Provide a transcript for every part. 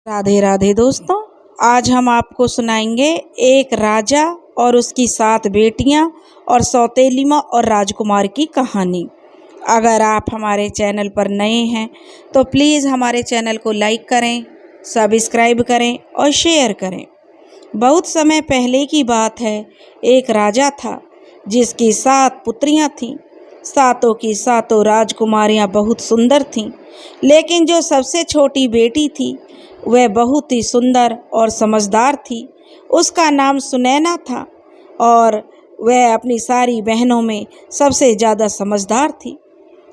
राधे राधे दोस्तों। आज हम आपको सुनाएंगे एक राजा और उसकी 7 बेटियां और सौतेली माँ और राजकुमार की कहानी। अगर आप हमारे चैनल पर नए हैं तो प्लीज़ हमारे चैनल को लाइक करें, सब्सक्राइब करें और शेयर करें। बहुत समय पहले की बात है। एक राजा था जिसकी 7 पुत्रियां थीं। सातों की सातों राजकुमारियां बहुत सुंदर थीं, लेकिन जो सबसे छोटी बेटी थी वह बहुत ही सुंदर और समझदार थी। उसका नाम सुनैना था और वह अपनी सारी बहनों में सबसे ज़्यादा समझदार थी।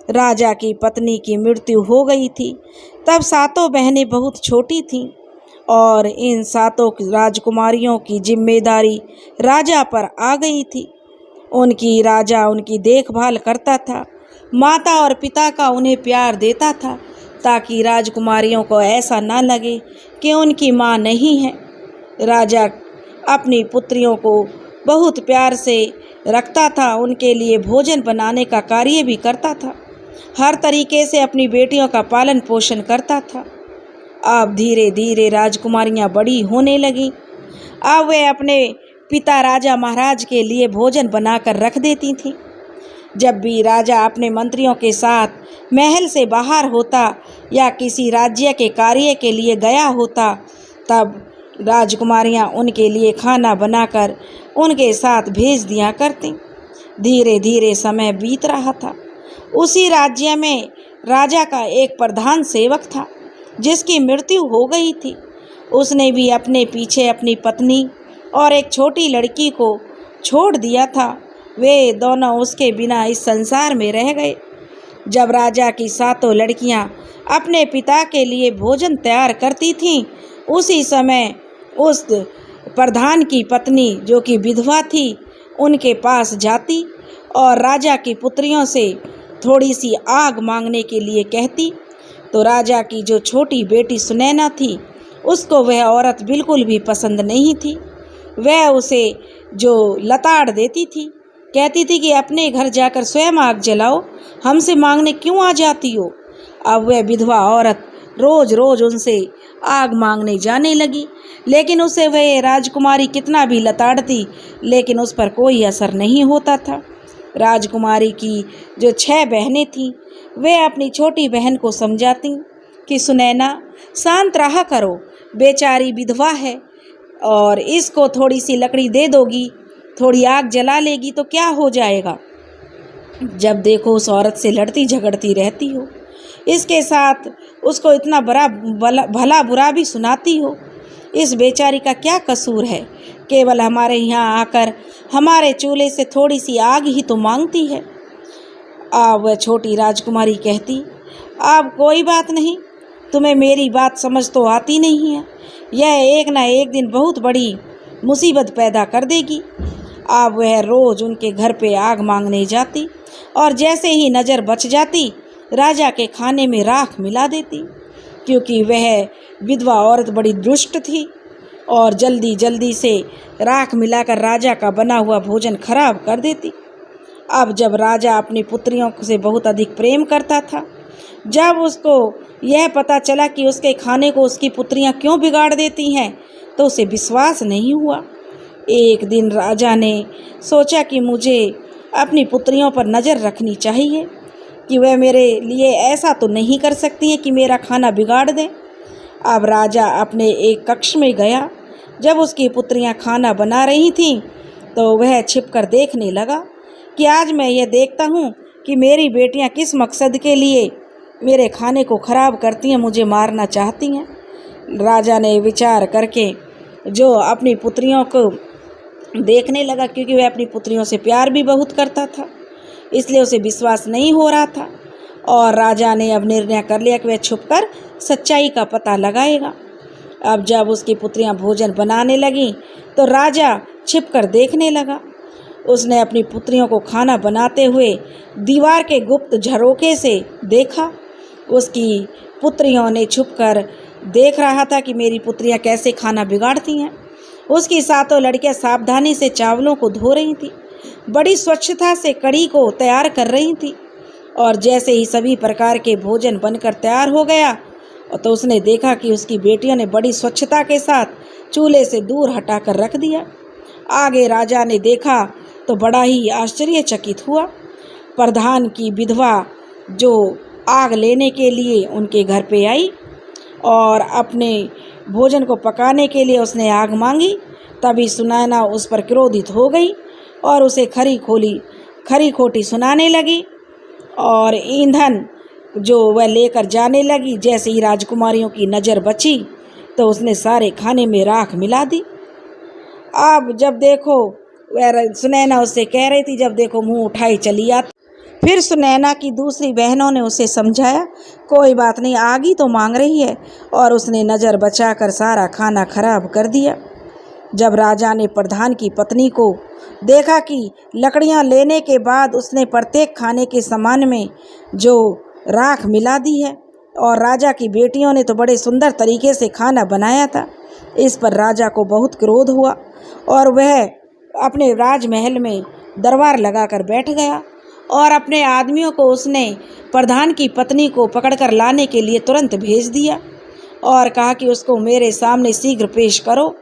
राजा की पत्नी की मृत्यु हो गई थी। तब सातों बहनें बहुत छोटी थीं और इन सातों राजकुमारियों की जिम्मेदारी राजा पर आ गई थी। राजा उनकी देखभाल करता था। माता और पिता का उन्हें प्यार देता था ताकि राजकुमारियों को ऐसा ना लगे कि उनकी माँ नहीं है। राजा अपनी पुत्रियों को बहुत प्यार से रखता था, उनके लिए भोजन बनाने का कार्य भी करता था, हर तरीके से अपनी बेटियों का पालन पोषण करता था। अब धीरे धीरे राजकुमारियाँ बड़ी होने लगीं। अब वे अपने पिता राजा महाराज के लिए भोजन बनाकर रख देती थीं। जब भी राजा अपने मंत्रियों के साथ महल से बाहर होता या किसी राज्य के कार्य के लिए गया होता, तब राजकुमारियां उनके लिए खाना बनाकर उनके साथ भेज दिया करती। धीरे धीरे समय बीत रहा था। उसी राज्य में राजा का एक प्रधान सेवक था जिसकी मृत्यु हो गई थी। उसने भी अपने पीछे अपनी पत्नी और एक छोटी लड़की को छोड़ दिया था। वे दोनों उसके बिना इस संसार में रह गए। जब राजा की सातों लड़कियां अपने पिता के लिए भोजन तैयार करती थीं, उसी समय उस प्रधान की पत्नी जो कि विधवा थी उनके पास जाती और राजा की पुत्रियों से थोड़ी सी आग मांगने के लिए कहती। तो राजा की जो छोटी बेटी सुनैना थी, उसको वह औरत बिल्कुल भी पसंद नहीं थी। वह उसे जो लताड़ देती थी, कहती थी कि अपने घर जाकर स्वयं आग जलाओ, हमसे मांगने क्यों आ जाती हो। अब वह विधवा औरत रोज रोज उनसे आग मांगने जाने लगी, लेकिन उसे वह राजकुमारी कितना भी लताड़ती, लेकिन उस पर कोई असर नहीं होता था। राजकुमारी की जो 6 बहनें थीं, वे अपनी छोटी बहन को समझाती कि सुनैना, शांत रहा करो, बेचारी विधवा है और इसको थोड़ी सी लकड़ी दे दोगी, थोड़ी आग जला लेगी तो क्या हो जाएगा। जब देखो उस औरत से लड़ती झगड़ती रहती हो, इसके साथ उसको इतना भला बुरा भी सुनाती हो। इस बेचारी का क्या कसूर है, केवल हमारे यहाँ आकर हमारे चूल्हे से थोड़ी सी आग ही तो मांगती है। अब वह छोटी राजकुमारी कहती, अब कोई बात नहीं, तुम्हें मेरी बात समझ तो आती नहीं है। यह एक ना एक दिन बहुत बड़ी मुसीबत पैदा कर देगी। अब वह रोज़ उनके घर पे आग मांगने जाती और जैसे ही नज़र बच जाती, राजा के खाने में राख मिला देती, क्योंकि वह विधवा औरत बड़ी दुष्ट थी और जल्दी जल्दी से राख मिलाकर राजा का बना हुआ भोजन खराब कर देती। अब जब राजा अपनी पुत्रियों से बहुत अधिक प्रेम करता था, जब उसको यह पता चला कि उसके खाने को उसकी पुत्रियां क्यों बिगाड़ देती हैं, तो उसे विश्वास नहीं हुआ। एक दिन राजा ने सोचा कि मुझे अपनी पुत्रियों पर नज़र रखनी चाहिए कि वह मेरे लिए ऐसा तो नहीं कर सकती है कि मेरा खाना बिगाड़ दें। अब राजा अपने एक कक्ष में गया। जब उसकी पुत्रियां खाना बना रही थीं, तो वह छिपकर देखने लगा कि आज मैं यह देखता हूँ कि मेरी बेटियां किस मकसद के लिए मेरे खाने को खराब करती हैं, मुझे मारना चाहती हैं। राजा ने विचार करके जो अपनी पुत्रियों को देखने लगा, क्योंकि वह अपनी पुत्रियों से प्यार भी बहुत करता था, इसलिए उसे विश्वास नहीं हो रहा था। और राजा ने अब निर्णय कर लिया कि वह छुपकर सच्चाई का पता लगाएगा। अब जब उसकी पुत्रियां भोजन बनाने लगीं, तो राजा छिपकर देखने लगा। उसने अपनी पुत्रियों को खाना बनाते हुए दीवार के गुप्त झरोखे से देखा। उसकी पुत्रियों ने छुपकर देख रहा था कि मेरी पुत्रियां कैसे खाना बिगाड़ती हैं। उसकी सातों लड़कियां सावधानी से चावलों को धो रही थीं, बड़ी स्वच्छता से कढ़ी को तैयार कर रही थीं। और जैसे ही सभी प्रकार के भोजन बनकर तैयार हो गया, तो उसने देखा कि उसकी बेटियों ने बड़ी स्वच्छता के साथ चूल्हे से दूर हटाकर रख दिया। आगे राजा ने देखा तो बड़ा ही आश्चर्यचकित हुआ। प्रधान की विधवा जो आग लेने के लिए उनके घर पे आई और अपने भोजन को पकाने के लिए उसने आग मांगी, तभी सुनैना उस पर क्रोधित हो गई और उसे खरी खोटी सुनाने लगी और ईंधन जो वह लेकर जाने लगी। जैसे ही राजकुमारियों की नज़र बची तो उसने सारे खाने में राख मिला दी। अब जब देखो वह सुनैना उससे कह रही थी, जब देखो मुंह उठाई चली आती। फिर सुनैना की दूसरी बहनों ने उसे समझाया, कोई बात नहीं, आग ही तो मांग रही है, और उसने नज़र बचाकर सारा खाना खराब कर दिया। जब राजा ने प्रधान की पत्नी को देखा कि लकड़ियां लेने के बाद उसने प्रत्येक खाने के सामान में जो राख मिला दी है, और राजा की बेटियों ने तो बड़े सुंदर तरीके से खाना बनाया था, इस पर राजा को बहुत क्रोध हुआ और वह अपने राजमहल में दरबार लगाकर बैठ गया और अपने आदमियों को उसने प्रधान की पत्नी को पकड़कर लाने के लिए तुरंत भेज दिया और कहा कि उसको मेरे सामने शीघ्र पेश करो।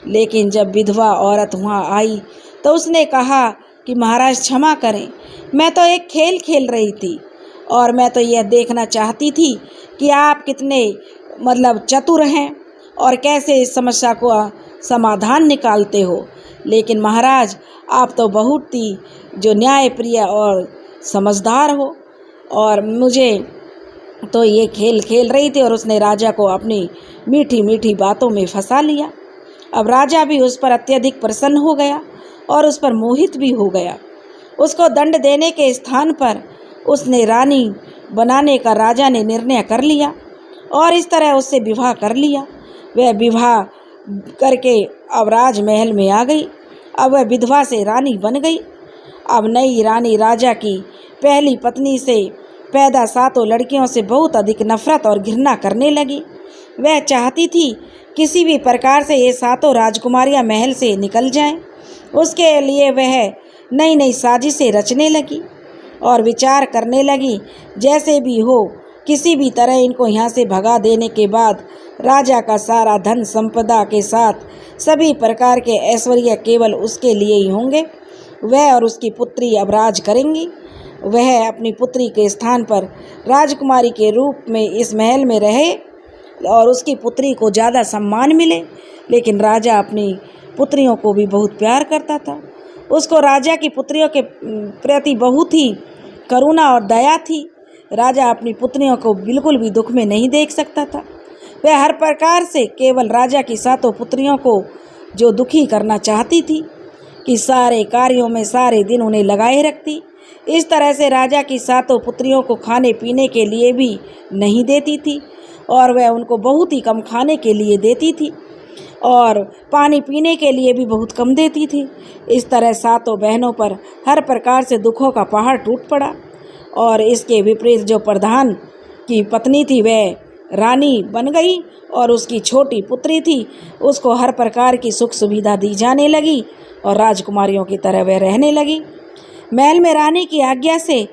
लेकिन जब विधवा औरत वहाँ आई तो उसने कहा कि महाराज क्षमा करें, मैं तो एक खेल खेल रही थी और मैं तो यह देखना चाहती थी कि आप कितने चतुर हैं और कैसे इस समस्या को समाधान निकालते हो। लेकिन महाराज आप तो बहुत ही जो न्यायप्रिय और समझदार हो, और मुझे तो ये खेल खेल रही थी। और उसने राजा को अपनी मीठी मीठी बातों में फंसा लिया। अब राजा भी उस पर अत्यधिक प्रसन्न हो गया और उस पर मोहित भी हो गया। उसको दंड देने के स्थान पर उसने रानी बनाने का राजा ने निर्णय कर लिया और इस तरह उससे विवाह कर लिया। वह विवाह करके अब राजमहल में आ गई। अब वह विधवा से रानी बन गई। अब नई रानी राजा की पहली पत्नी से पैदा 7 लड़कियों से बहुत अधिक नफरत और घृणा करने लगी। वह चाहती थी किसी भी प्रकार से ये 7 राजकुमारियां महल से निकल जाएं। उसके लिए वह नई नई साजिशें रचने लगी और विचार करने लगी, जैसे भी हो किसी भी तरह इनको यहाँ से भगा देने के बाद राजा का सारा धन संपदा के साथ सभी प्रकार के ऐश्वर्य केवल उसके लिए ही होंगे। वह और उसकी पुत्री अब राज करेंगी। वह अपनी पुत्री के स्थान पर राजकुमारी के रूप में इस महल में रहे और उसकी पुत्री को ज़्यादा सम्मान मिले। लेकिन राजा अपनी पुत्रियों को भी बहुत प्यार करता था। उसको राजा की पुत्रियों के प्रति बहुत ही करुणा और दया थी। राजा अपनी पुत्रियों को बिल्कुल भी दुख में नहीं देख सकता था। वह हर प्रकार से केवल राजा की 7 पुत्रियों को जो दुखी करना चाहती थी कि सारे कार्यों में सारे दिन उन्हें लगाए रखती। इस तरह से राजा की 7 पुत्रियों को खाने पीने के लिए भी नहीं देती थी और वह उनको बहुत ही कम खाने के लिए देती थी और पानी पीने के लिए भी बहुत कम देती थी। इस तरह 7 बहनों पर हर प्रकार से दुखों का पहाड़ टूट पड़ा। और इसके विपरीत जो प्रधान की पत्नी थी वह रानी बन गई और उसकी छोटी पुत्री थी, उसको हर प्रकार की सुख सुविधा दी जाने लगी और राजकुमारियों की तरह वह रहने लगी। महल में रानी की आज्ञा से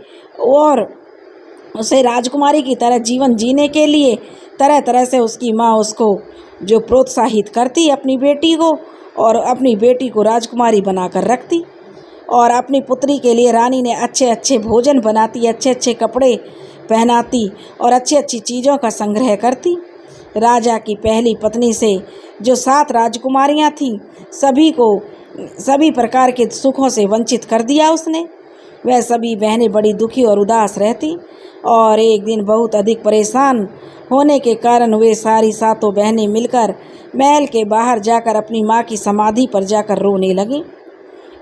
और उसे राजकुमारी की तरह जीवन जीने के लिए तरह तरह से उसकी माँ उसको जो प्रोत्साहित करती अपनी बेटी को, और अपनी बेटी को राजकुमारी बनाकर रखती। और अपनी पुत्री के लिए रानी ने अच्छे अच्छे भोजन बनाती, अच्छे अच्छे कपड़े पहनाती और अच्छी अच्छी चीज़ों का संग्रह करती। राजा की पहली पत्नी से जो 7 राजकुमारियां थीं सभी को सभी प्रकार के सुखों से वंचित कर दिया उसने। वह सभी बहनें बड़ी दुखी और उदास रहती और एक दिन बहुत अधिक परेशान होने के कारण वे सारी 7 बहनें मिलकर महल के बाहर जाकर अपनी माँ की समाधि पर जाकर रोने लगीं।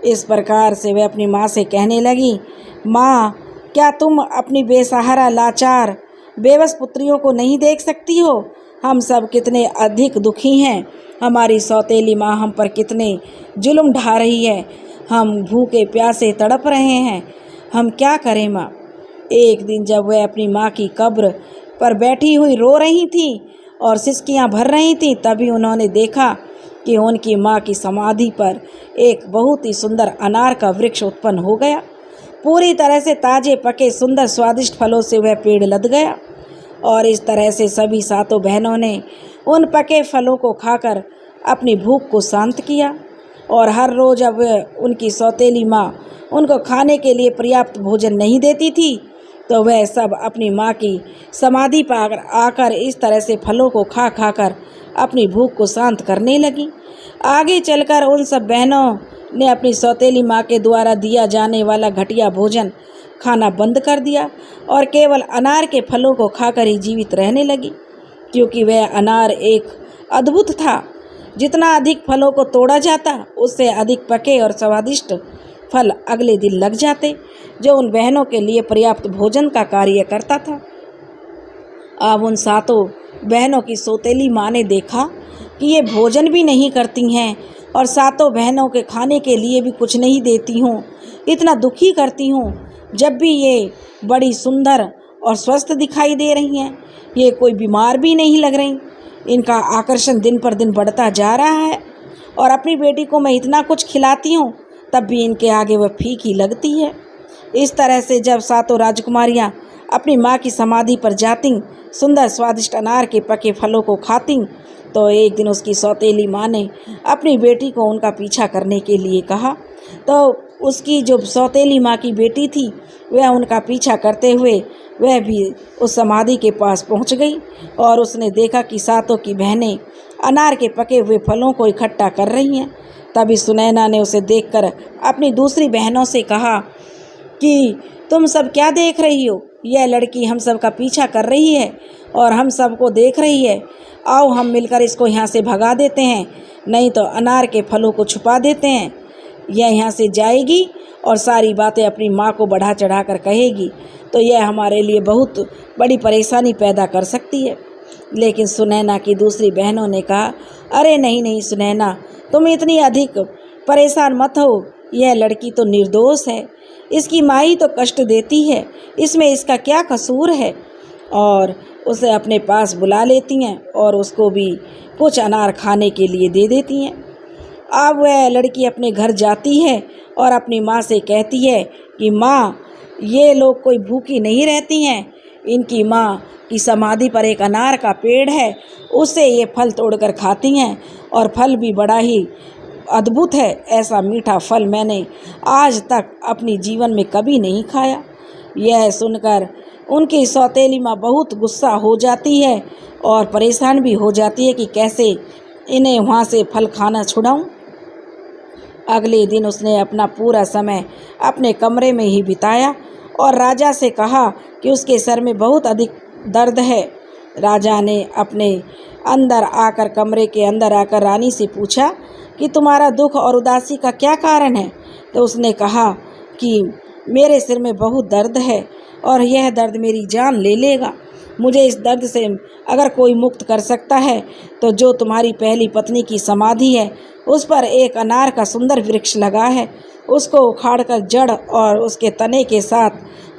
इस प्रकार से वह अपनी माँ से कहने लगी, माँ, क्या तुम अपनी बेसहारा लाचार बेबस पुत्रियों को नहीं देख सकती हो? हम सब कितने अधिक दुखी हैं। हमारी सौतेली माँ हम पर कितने जुल्म ढा रही है। हम भूखे प्यासे तड़प रहे हैं। हम क्या करें माँ? एक दिन जब वह अपनी माँ की कब्र पर बैठी हुई रो रही थी और सिसकियाँ भर रही थी, तभी उन्होंने देखा कि उनकी माँ की समाधि पर एक बहुत ही सुंदर अनार का वृक्ष उत्पन्न हो गया। पूरी तरह से ताजे पके सुंदर स्वादिष्ट फलों से वह पेड़ लद गया और इस तरह से सभी सातों बहनों ने उन पके फलों को खाकर अपनी भूख को शांत किया। और हर रोज़ अब उनकी सौतेली माँ उनको खाने के लिए पर्याप्त भोजन नहीं देती थी, तो वह सब अपनी माँ की समाधि पर आकर इस तरह से फलों को खा खाकर अपनी भूख को शांत करने लगी। आगे चलकर उन सब बहनों ने अपनी सौतेली माँ के द्वारा दिया जाने वाला घटिया भोजन खाना बंद कर दिया और केवल अनार के फलों को खाकर ही जीवित रहने लगी, क्योंकि वह अनार एक अद्भुत था। जितना अधिक फलों को तोड़ा जाता, उससे अधिक पके और स्वादिष्ट फल अगले दिन लग जाते, जो उन बहनों के लिए पर्याप्त भोजन का कार्य करता था। अब उन सातों बहनों की सौतेली माँ ने देखा कि ये भोजन भी नहीं करती हैं और सातों बहनों के खाने के लिए भी कुछ नहीं देती हूँ। इतना दुखी करती हूँ, जब भी ये बड़ी सुंदर और स्वस्थ दिखाई दे रही हैं, ये कोई बीमार भी नहीं लग रही। इनका आकर्षण दिन पर दिन बढ़ता जा रहा है और अपनी बेटी को मैं इतना कुछ खिलाती हूँ, तब भी इनके आगे वह फीकी लगती है। इस तरह से जब सातों राजकुमारियाँ अपनी माँ की समाधि पर जाती, सुंदर स्वादिष्ट अनार के पके फलों को खाती, तो एक दिन उसकी सौतेली माँ ने अपनी बेटी को उनका पीछा करने के लिए कहा। तो उसकी जो सौतेली माँ की बेटी थी, वह उनका पीछा करते हुए वह भी उस समाधि के पास पहुंच गई और उसने देखा कि सातों की बहनें अनार के पके हुए फलों को इकट्ठा कर रही हैं। तभी सुनैना ने उसे देखकर अपनी दूसरी बहनों से कहा कि तुम सब क्या देख रही हो? यह लड़की हम सब का पीछा कर रही है और हम सबको देख रही है। आओ हम मिलकर इसको यहाँ से भगा देते हैं, नहीं तो अनार के फलों को छुपा देते हैं। यह यहाँ से जाएगी और सारी बातें अपनी माँ को बढ़ा चढ़ा कर कहेगी, तो यह हमारे लिए बहुत बड़ी परेशानी पैदा कर सकती है। लेकिन सुनैना की दूसरी बहनों ने कहा, अरे नहीं नहीं सुनैना, तुम इतनी अधिक परेशान मत हो। यह लड़की तो निर्दोष है, इसकी माँ ही तो कष्ट देती है, इसमें इसका क्या कसूर है। और उसे अपने पास बुला लेती हैं और उसको भी कुछ अनार खाने के लिए दे देती हैं। अब वह लड़की अपने घर जाती है और अपनी माँ से कहती है कि माँ, ये लोग कोई भूखी नहीं रहती हैं, इनकी माँ की समाधि पर एक अनार का पेड़ है, उससे ये फल तोड़कर खाती हैं और फल भी बड़ा ही अद्भुत है। ऐसा मीठा फल मैंने आज तक अपनी जीवन में कभी नहीं खाया। यह सुनकर उनकी सौतेली माँ बहुत गुस्सा हो जाती है और परेशान भी हो जाती है कि कैसे इन्हें वहाँ से फल खाना छुड़ाऊँ। अगले दिन उसने अपना पूरा समय अपने कमरे में ही बिताया और राजा से कहा कि उसके सर में बहुत अधिक दर्द है। राजा ने अपने अंदर आकर कमरे के अंदर आकर रानी से पूछा कि तुम्हारा दुख और उदासी का क्या कारण है? तो उसने कहा कि मेरे सिर में बहुत दर्द है और यह दर्द मेरी जान ले लेगा। मुझे इस दर्द से अगर कोई मुक्त कर सकता है तो जो तुम्हारी पहली पत्नी की समाधि है, उस पर एक अनार का सुंदर वृक्ष लगा है, उसको उखाड़कर जड़ और उसके तने के साथ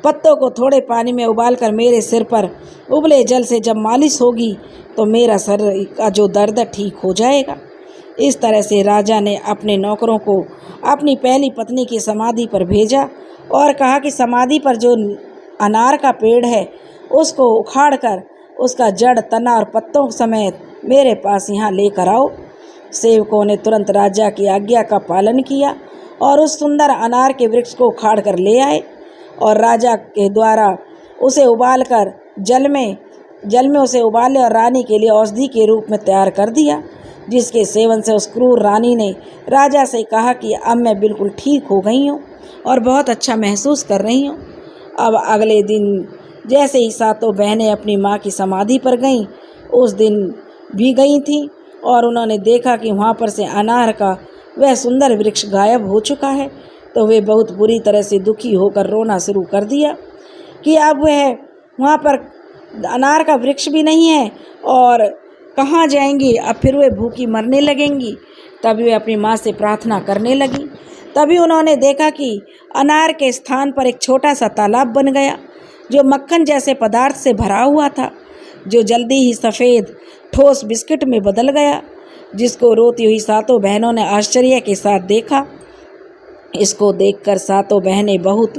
पत्तों को थोड़े पानी में उबालकर मेरे सिर पर उबले जल से जब मालिश होगी तो मेरा सर का जो दर्द ठीक हो जाएगा। इस तरह से राजा ने अपने नौकरों को अपनी पहली पत्नी की समाधि पर भेजा और कहा कि समाधि पर जो अनार का पेड़ है, उसको उखाड़कर उसका जड़, तना और पत्तों समेत मेरे पास यहाँ लेकर आओ। सेवकों ने तुरंत राजा की आज्ञा का पालन किया और उस सुंदर अनार के वृक्ष को उखाड़ कर ले आए और राजा के द्वारा उसे उबालकर जल में उसे उबाले और रानी के लिए औषधि के रूप में तैयार कर दिया, जिसके सेवन से उस क्रूर रानी ने राजा से कहा कि अब मैं बिल्कुल ठीक हो गई हूँ और बहुत अच्छा महसूस कर रही हूँ। अब अगले दिन जैसे ही सातों बहनें अपनी माँ की समाधि पर गईं, उस दिन भी गई थीं और उन्होंने देखा कि वहाँ पर से अनार का वह सुंदर वृक्ष गायब हो चुका है, तो वे बहुत बुरी तरह से दुखी होकर रोना शुरू कर दिया कि अब वह वहाँ पर अनार का वृक्ष भी नहीं है और कहाँ जाएंगी, अब फिर वे भूखी मरने लगेंगी। तभी वे अपनी माँ से प्रार्थना करने लगी। तभी उन्होंने देखा कि अनार के स्थान पर एक छोटा सा तालाब बन गया, जो मक्खन जैसे पदार्थ से भरा हुआ था, जो जल्दी ही सफ़ेद ठोस बिस्किट में बदल गया, जिसको रोती हुई सातों बहनों ने आश्चर्य के साथ देखा। इसको देखकर सातों बहनें बहुत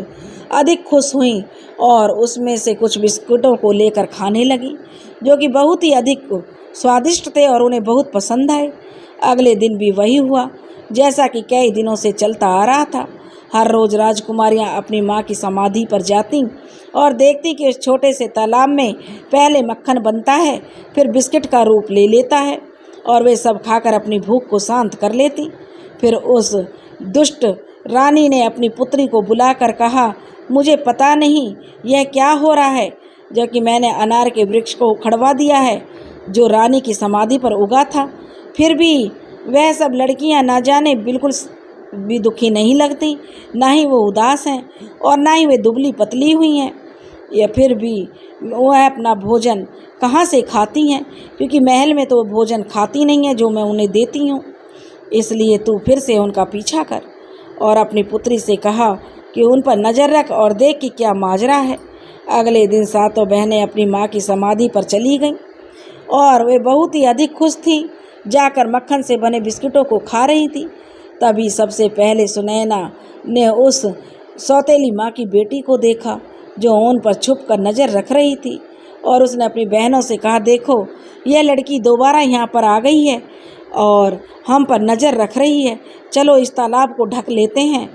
अधिक खुश हुई और उसमें से कुछ बिस्कुटों को लेकर खाने लगी, जो कि बहुत ही अधिक स्वादिष्ट थे और उन्हें बहुत पसंद आए। अगले दिन भी वही हुआ जैसा कि कई दिनों से चलता आ रहा था। हर रोज़ राजकुमारियां अपनी माँ की समाधि पर जाती और देखती कि उस छोटे से तालाब में पहले मक्खन बनता है, फिर बिस्किट का रूप ले लेता है और वे सब खाकर अपनी भूख को शांत कर लेती। फिर उस दुष्ट रानी ने अपनी पुत्री को बुलाकर कहा, मुझे पता नहीं यह क्या हो रहा है, जबकि मैंने अनार के वृक्ष को उखड़वा दिया है जो रानी की समाधि पर उगा था। फिर भी वह सब लड़कियां ना जाने बिल्कुल भी दुखी नहीं लगती, ना ही वो उदास हैं और ना ही वे दुबली पतली हुई हैं। या फिर भी वह अपना भोजन कहाँ से खाती हैं, क्योंकि महल में तो वो भोजन खाती नहीं है जो मैं उन्हें देती हूँ। इसलिए तू फिर से उनका पीछा कर। और अपनी पुत्री से कहा कि उन पर नज़र रख और देख कि क्या माजरा है। अगले दिन सातों बहनें अपनी माँ की समाधि पर चली गईं और वे बहुत ही अधिक खुश थीं। जाकर मक्खन से बने बिस्कुटों को खा रही थी। तभी सबसे पहले सुनैना ने उस सौतेली माँ की बेटी को देखा जो उन पर छुप कर नज़र रख रही थी, और उसने अपनी बहनों से कहा, देखो यह लड़की दोबारा यहाँ पर आ गई है और हम पर नज़र रख रही है। चलो इस तालाब को ढक लेते हैं,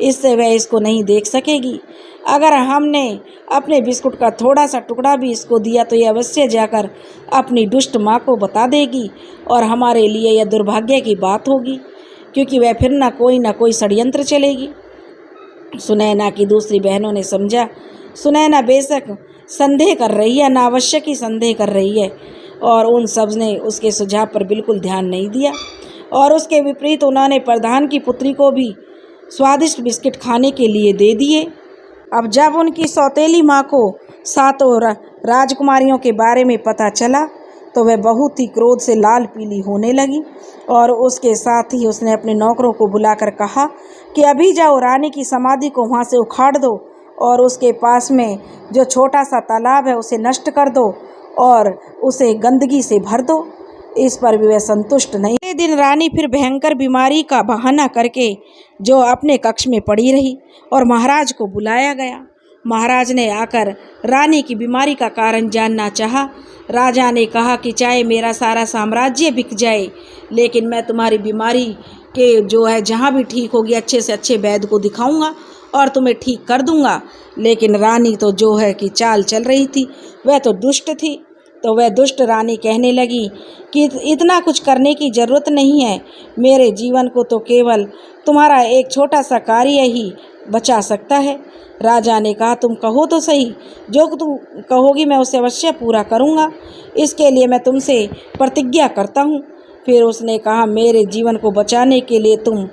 इससे वह इसको नहीं देख सकेगी। अगर हमने अपने बिस्कुट का थोड़ा सा टुकड़ा भी इसको दिया तो यह अवश्य जाकर अपनी दुष्ट माँ को बता देगी और हमारे लिए यह दुर्भाग्य की बात होगी, क्योंकि वह फिर ना कोई षड्यंत्र चलेगी। सुनैना की दूसरी बहनों ने समझा, सुनैना बेशक संदेह कर रही है, अनावश्यक ही संदेह कर रही है, और उन सब ने उसके सुझाव पर बिल्कुल ध्यान नहीं दिया। और उसके विपरीत उन्होंने प्रधान की पुत्री को भी स्वादिष्ट बिस्किट खाने के लिए दे दिए। अब जब उनकी सौतेली माँ को सातों राजकुमारियों के बारे में पता चला तो वह बहुत ही क्रोध से लाल पीली होने लगी, और उसके साथ ही उसने अपने नौकरों को बुलाकर कहा कि अभी जाओ रानी की समाधि को वहाँ से उखाड़ दो और उसके पास में जो छोटा सा तालाब है उसे नष्ट कर दो और उसे गंदगी से भर दो। इस पर भी वह संतुष्ट नहीं। एक दिन रानी फिर भयंकर बीमारी का बहाना करके जो अपने कक्ष में पड़ी रही और महाराज को बुलाया गया। महाराज ने आकर रानी की बीमारी का कारण जानना चाहा। राजा ने कहा कि चाहे मेरा सारा साम्राज्य बिक जाए, लेकिन मैं तुम्हारी बीमारी के जो है जहाँ भी ठीक होगी अच्छे से अच्छे वैद्य को दिखाऊंगा और तुम्हें ठीक कर दूंगा। लेकिन रानी तो जो है कि चाल चल रही थी, वह तो दुष्ट थी। तो वह दुष्ट रानी कहने लगी कि इतना कुछ करने की ज़रूरत नहीं है, मेरे जीवन को तो केवल तुम्हारा एक छोटा सा कार्य ही बचा सकता है। राजा ने कहा, तुम कहो तो सही, जो तुम कहोगी मैं उसे अवश्य पूरा करूँगा, इसके लिए मैं तुमसे प्रतिज्ञा करता हूँ। फिर उसने कहा, मेरे जीवन को बचाने के लिए तुम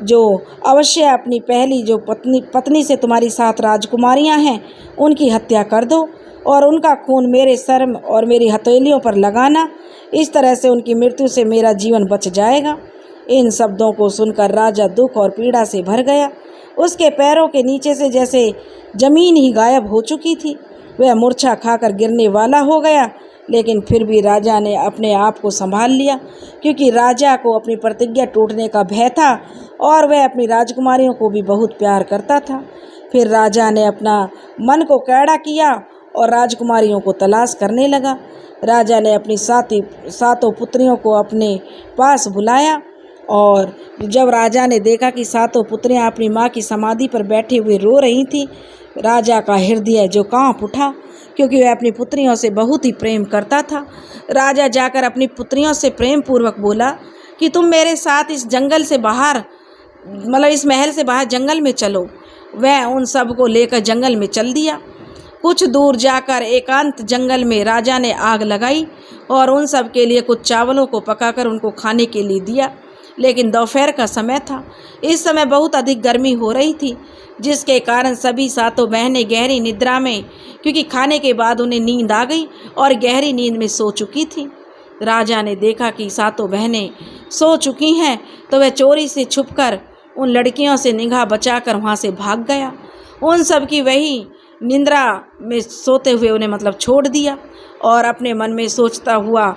जो अवश्य अपनी पहली जो पत्नी से तुम्हारी 7 राजकुमारियाँ हैं उनकी हत्या कर दो और उनका खून मेरे सर और मेरी हथेलियों पर लगाना। इस तरह से उनकी मृत्यु से मेरा जीवन बच जाएगा। इन शब्दों को सुनकर राजा दुख और पीड़ा से भर गया। उसके पैरों के नीचे से जैसे जमीन ही गायब हो चुकी थी। वह मूर्छा खाकर गिरने वाला हो गया, लेकिन फिर भी राजा ने अपने आप को संभाल लिया, क्योंकि राजा को अपनी प्रतिज्ञा टूटने का भय था और वह अपनी राजकुमारियों को भी बहुत प्यार करता था। फिर राजा ने अपना मन को कैड़ा किया और राजकुमारियों को तलाश करने लगा। राजा ने अपनी सातों पुत्रियों को अपने पास बुलाया, और जब राजा ने देखा कि 7 पुत्रियां अपनी माँ की समाधि पर बैठे हुए रो रही थीं, राजा का हृदय जो कांप उठा, क्योंकि वह अपनी पुत्रियों से बहुत ही प्रेम करता था। राजा जाकर अपनी पुत्रियों से प्रेम पूर्वक बोला कि तुम मेरे साथ इस जंगल से बाहर, मतलब इस महल से बाहर जंगल में चलो। वह उन सब को लेकर जंगल में चल दिया। कुछ दूर जाकर एकांत जंगल में राजा ने आग लगाई और उन सब के लिए कुछ चावलों को पकाकर उनको खाने के लिए दिया। लेकिन दोपहर का समय था। इस समय बहुत अधिक गर्मी हो रही थी, जिसके कारण सभी 7 बहनें गहरी निद्रा में, क्योंकि खाने के बाद उन्हें नींद आ गई और गहरी नींद में सो चुकी थी। राजा ने देखा कि 7 बहनें सो चुकी हैं, तो वह चोरी से छुपकर उन लड़कियों से निगाह बचाकर वहाँ से भाग गया। उन सब की वही निंद्रा में सोते हुए उन्हें छोड़ दिया और अपने मन में सोचता हुआ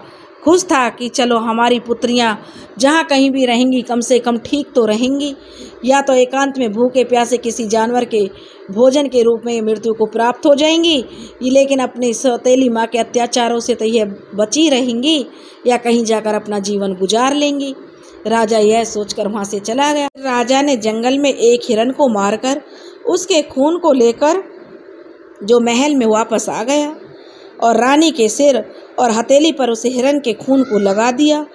खुश था कि चलो हमारी पुत्रियां जहाँ कहीं भी रहेंगी कम से कम ठीक तो रहेंगी, या तो एकांत में भूखे प्यासे किसी जानवर के भोजन के रूप में मृत्यु को प्राप्त हो जाएंगी, लेकिन अपनी सौतेली माँ के अत्याचारों से तो यह बची रहेंगी, या कहीं जाकर अपना जीवन गुजार लेंगी। राजा यह सोचकर वहाँ से चला गया। राजा ने जंगल में एक हिरण को मारकर उसके खून को लेकर जो महल में वापस आ गया और रानी के सिर और हथेली पर उस हिरण के खून को लगा दिया।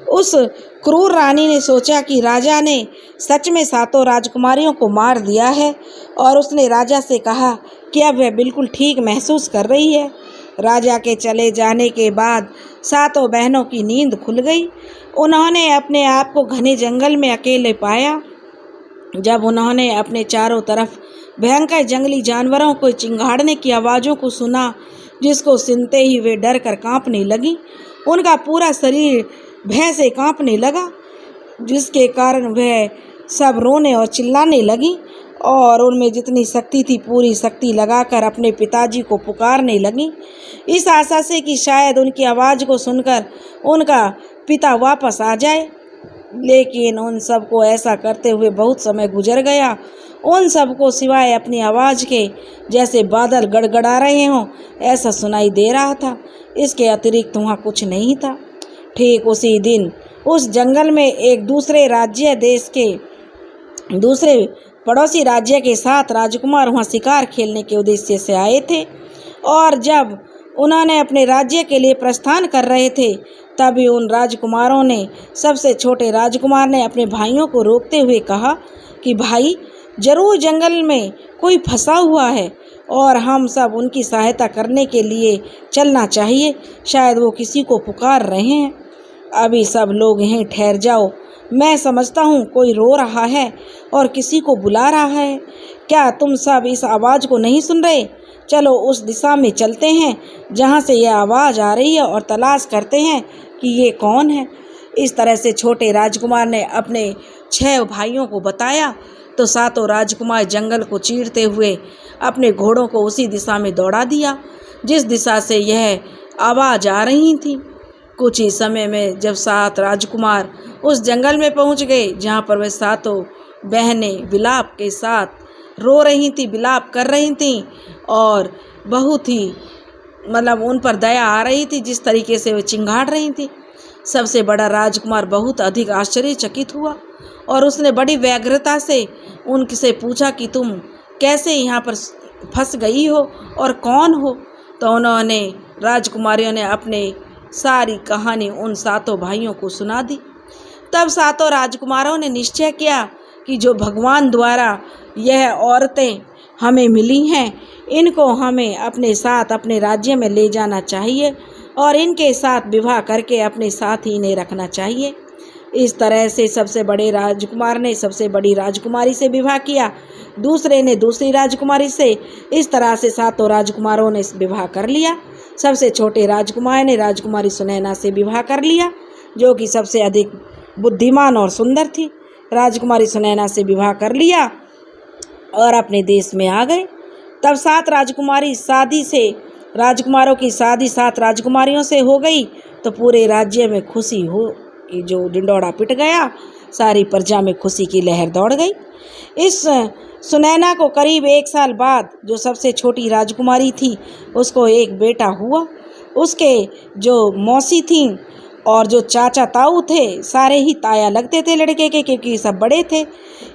उस क्रूर रानी ने सोचा कि राजा ने सच में सातों राजकुमारियों को मार दिया है, और उसने राजा से कहा कि अब वह बिल्कुल ठीक महसूस कर रही है। राजा के चले जाने के बाद सातों बहनों की नींद खुल गई। उन्होंने अपने आप को घने जंगल में अकेले पाया। जब उन्होंने अपने चारों तरफ भयंकर जंगली जानवरों को चिंगाड़ने की आवाज़ों को सुना, जिसको सुनते ही वे डर कर काँपने लगी। उनका पूरा शरीर भय से काँपने लगा, जिसके कारण वह सब रोने और चिल्लाने लगी, और उनमें जितनी शक्ति थी पूरी शक्ति लगाकर अपने पिताजी को पुकारने लगी, इस आशा से कि शायद उनकी आवाज़ को सुनकर उनका पिता वापस आ जाए। लेकिन उन सबको ऐसा करते हुए बहुत समय गुजर गया। उन सबको सिवाय अपनी आवाज़ के जैसे बादल गड़गड़ा रहे हों ऐसा सुनाई दे रहा था। इसके अतिरिक्त वहाँ कुछ नहीं था। ठीक उसी दिन उस जंगल में एक दूसरे राज्य देश के दूसरे पड़ोसी राज्य के 7 राजकुमार वहाँ शिकार खेलने के उद्देश्य से आए थे, और जब उन्होंने अपने राज्य के लिए प्रस्थान कर रहे थे तभी उन राजकुमारों ने सबसे छोटे राजकुमार ने अपने भाइयों को रोकते हुए कहा कि भाई, जरूर जंगल में कोई फंसा हुआ है और हम सब उनकी सहायता करने के लिए चलना चाहिए। शायद वो किसी को पुकार रहे हैं। अभी सब लोग यहीं ठहर जाओ, मैं समझता हूँ कोई रो रहा है और किसी को बुला रहा है। क्या तुम सब इस आवाज़ को नहीं सुन रहे? चलो उस दिशा में चलते हैं जहाँ से यह आवाज़ आ रही है और तलाश करते हैं कि ये कौन है। इस तरह से छोटे राजकुमार ने अपने 6 भाइयों को बताया तो सातों राजकुमार जंगल को चीरते हुए अपने घोड़ों को उसी दिशा में दौड़ा दिया जिस दिशा से यह आवाज़ आ रही थी। कुछ ही समय में जब 7 राजकुमार उस जंगल में पहुंच गए जहां पर वे सातों बहनें विलाप के साथ रो रही थीं, विलाप कर रही थीं, और बहुत ही उन पर दया आ रही थी जिस तरीके से वे चिंगाड़ रही थी। सबसे बड़ा राजकुमार बहुत अधिक आश्चर्यचकित हुआ और उसने बड़ी व्यग्रता से उनसे पूछा कि तुम कैसे यहाँ पर फंस गई हो और कौन हो। तो उन्होंने राजकुमारियों ने अपने सारी कहानी उन 7 भाइयों को सुना दी। तब 7 राजकुमारों ने निश्चय किया कि जो भगवान द्वारा यह औरतें हमें मिली हैं, इनको हमें अपने साथ अपने राज्य में ले जाना चाहिए और इनके साथ विवाह करके अपने साथ ही इन्हें रखना चाहिए। इस तरह से सबसे बड़े राजकुमार ने सबसे बड़ी राजकुमारी से विवाह किया, दूसरे ने दूसरी राजकुमारी से। इस तरह से 7 राजकुमारों ने विवाह कर लिया। सबसे छोटे राजकुमार ने राजकुमारी सुनैना से विवाह कर लिया, जो कि सबसे अधिक बुद्धिमान और सुंदर थी। राजकुमारी सुनैना से विवाह कर लिया और अपने देश में आ गए। तब 7 राजकुमारों की शादी 7 राजकुमारियों से हो गई तो पूरे राज्य में खुशी हो कि जो ढिंढोरा पिट गया, सारी प्रजा में खुशी की लहर दौड़ गई। इस सुनैना को करीब 1 साल बाद जो सबसे छोटी राजकुमारी थी उसको एक बेटा हुआ। उसके जो मौसी थीं और जो चाचा ताऊ थे, सारे ही ताया लगते थे लड़के के, क्योंकि सब बड़े थे।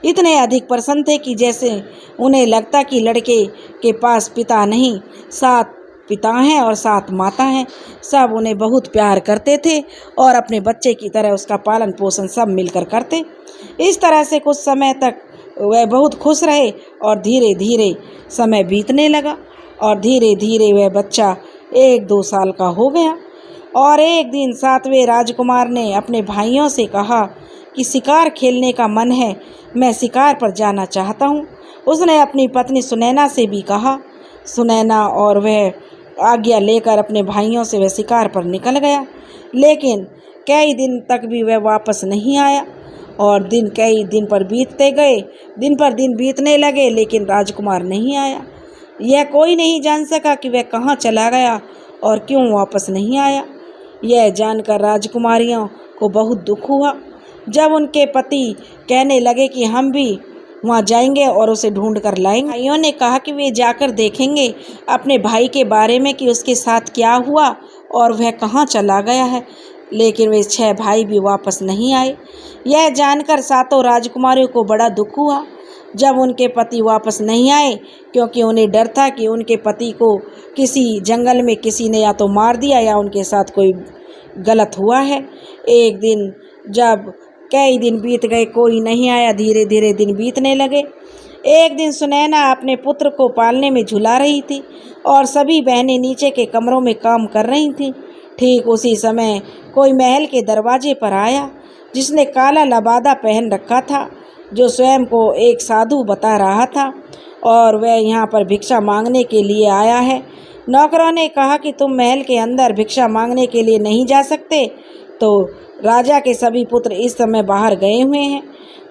इतने अधिक प्रसन्न थे कि जैसे उन्हें लगता कि लड़के के पास पिता नहीं 7 पिता हैं और 7 माता हैं। सब उन्हें बहुत प्यार करते थे और अपने बच्चे की तरह उसका पालन पोषण सब मिलकर करते। इस तरह से कुछ समय तक वह बहुत खुश रहे और धीरे धीरे समय बीतने लगा और धीरे धीरे वह बच्चा 1-2 साल का हो गया। और एक दिन 7वें राजकुमार ने अपने भाइयों से कहा कि शिकार खेलने का मन है, मैं शिकार पर जाना चाहता हूँ। उसने अपनी पत्नी सुनैना से भी कहा। सुनैना और वह आज्ञा लेकर अपने भाइयों से वह शिकार पर निकल गया, लेकिन कई दिन तक भी वह वापस नहीं आया और कई दिन पर बीतते गए। दिन पर दिन बीतने लगे लेकिन राजकुमार नहीं आया। यह कोई नहीं जान सका कि वह कहाँ चला गया और क्यों वापस नहीं आया। यह जानकर राजकुमारियों को बहुत दुख हुआ। जब उनके पति कहने लगे कि हम भी वहाँ जाएंगे और उसे ढूंढ कर लाएंगे, भाइयों ने कहा कि वे जाकर देखेंगे अपने भाई के बारे में कि उसके साथ क्या हुआ और वह कहाँ चला गया है। लेकिन वे 6 भाई भी वापस नहीं आए। यह जानकर सातों राजकुमारियों को बड़ा दुख हुआ जब उनके पति वापस नहीं आए, क्योंकि उन्हें डर था कि उनके पति को किसी जंगल में किसी ने या तो मार दिया या उनके साथ कोई गलत हुआ है। एक दिन जब कई दिन बीत गए, कोई नहीं आया, धीरे धीरे दिन बीतने लगे। एक दिन सुनैना अपने पुत्र को पालने में झुला रही थी और सभी बहनें नीचे के कमरों में काम कर रही थीं। ठीक उसी समय कोई महल के दरवाजे पर आया, जिसने काला लबादा पहन रखा था, जो स्वयं को एक साधु बता रहा था और वह यहाँ पर भिक्षा मांगने के लिए आया है। नौकरों ने कहा कि तुम महल के अंदर भिक्षा मांगने के लिए नहीं जा सकते, तो राजा के सभी पुत्र इस समय बाहर गए हुए हैं।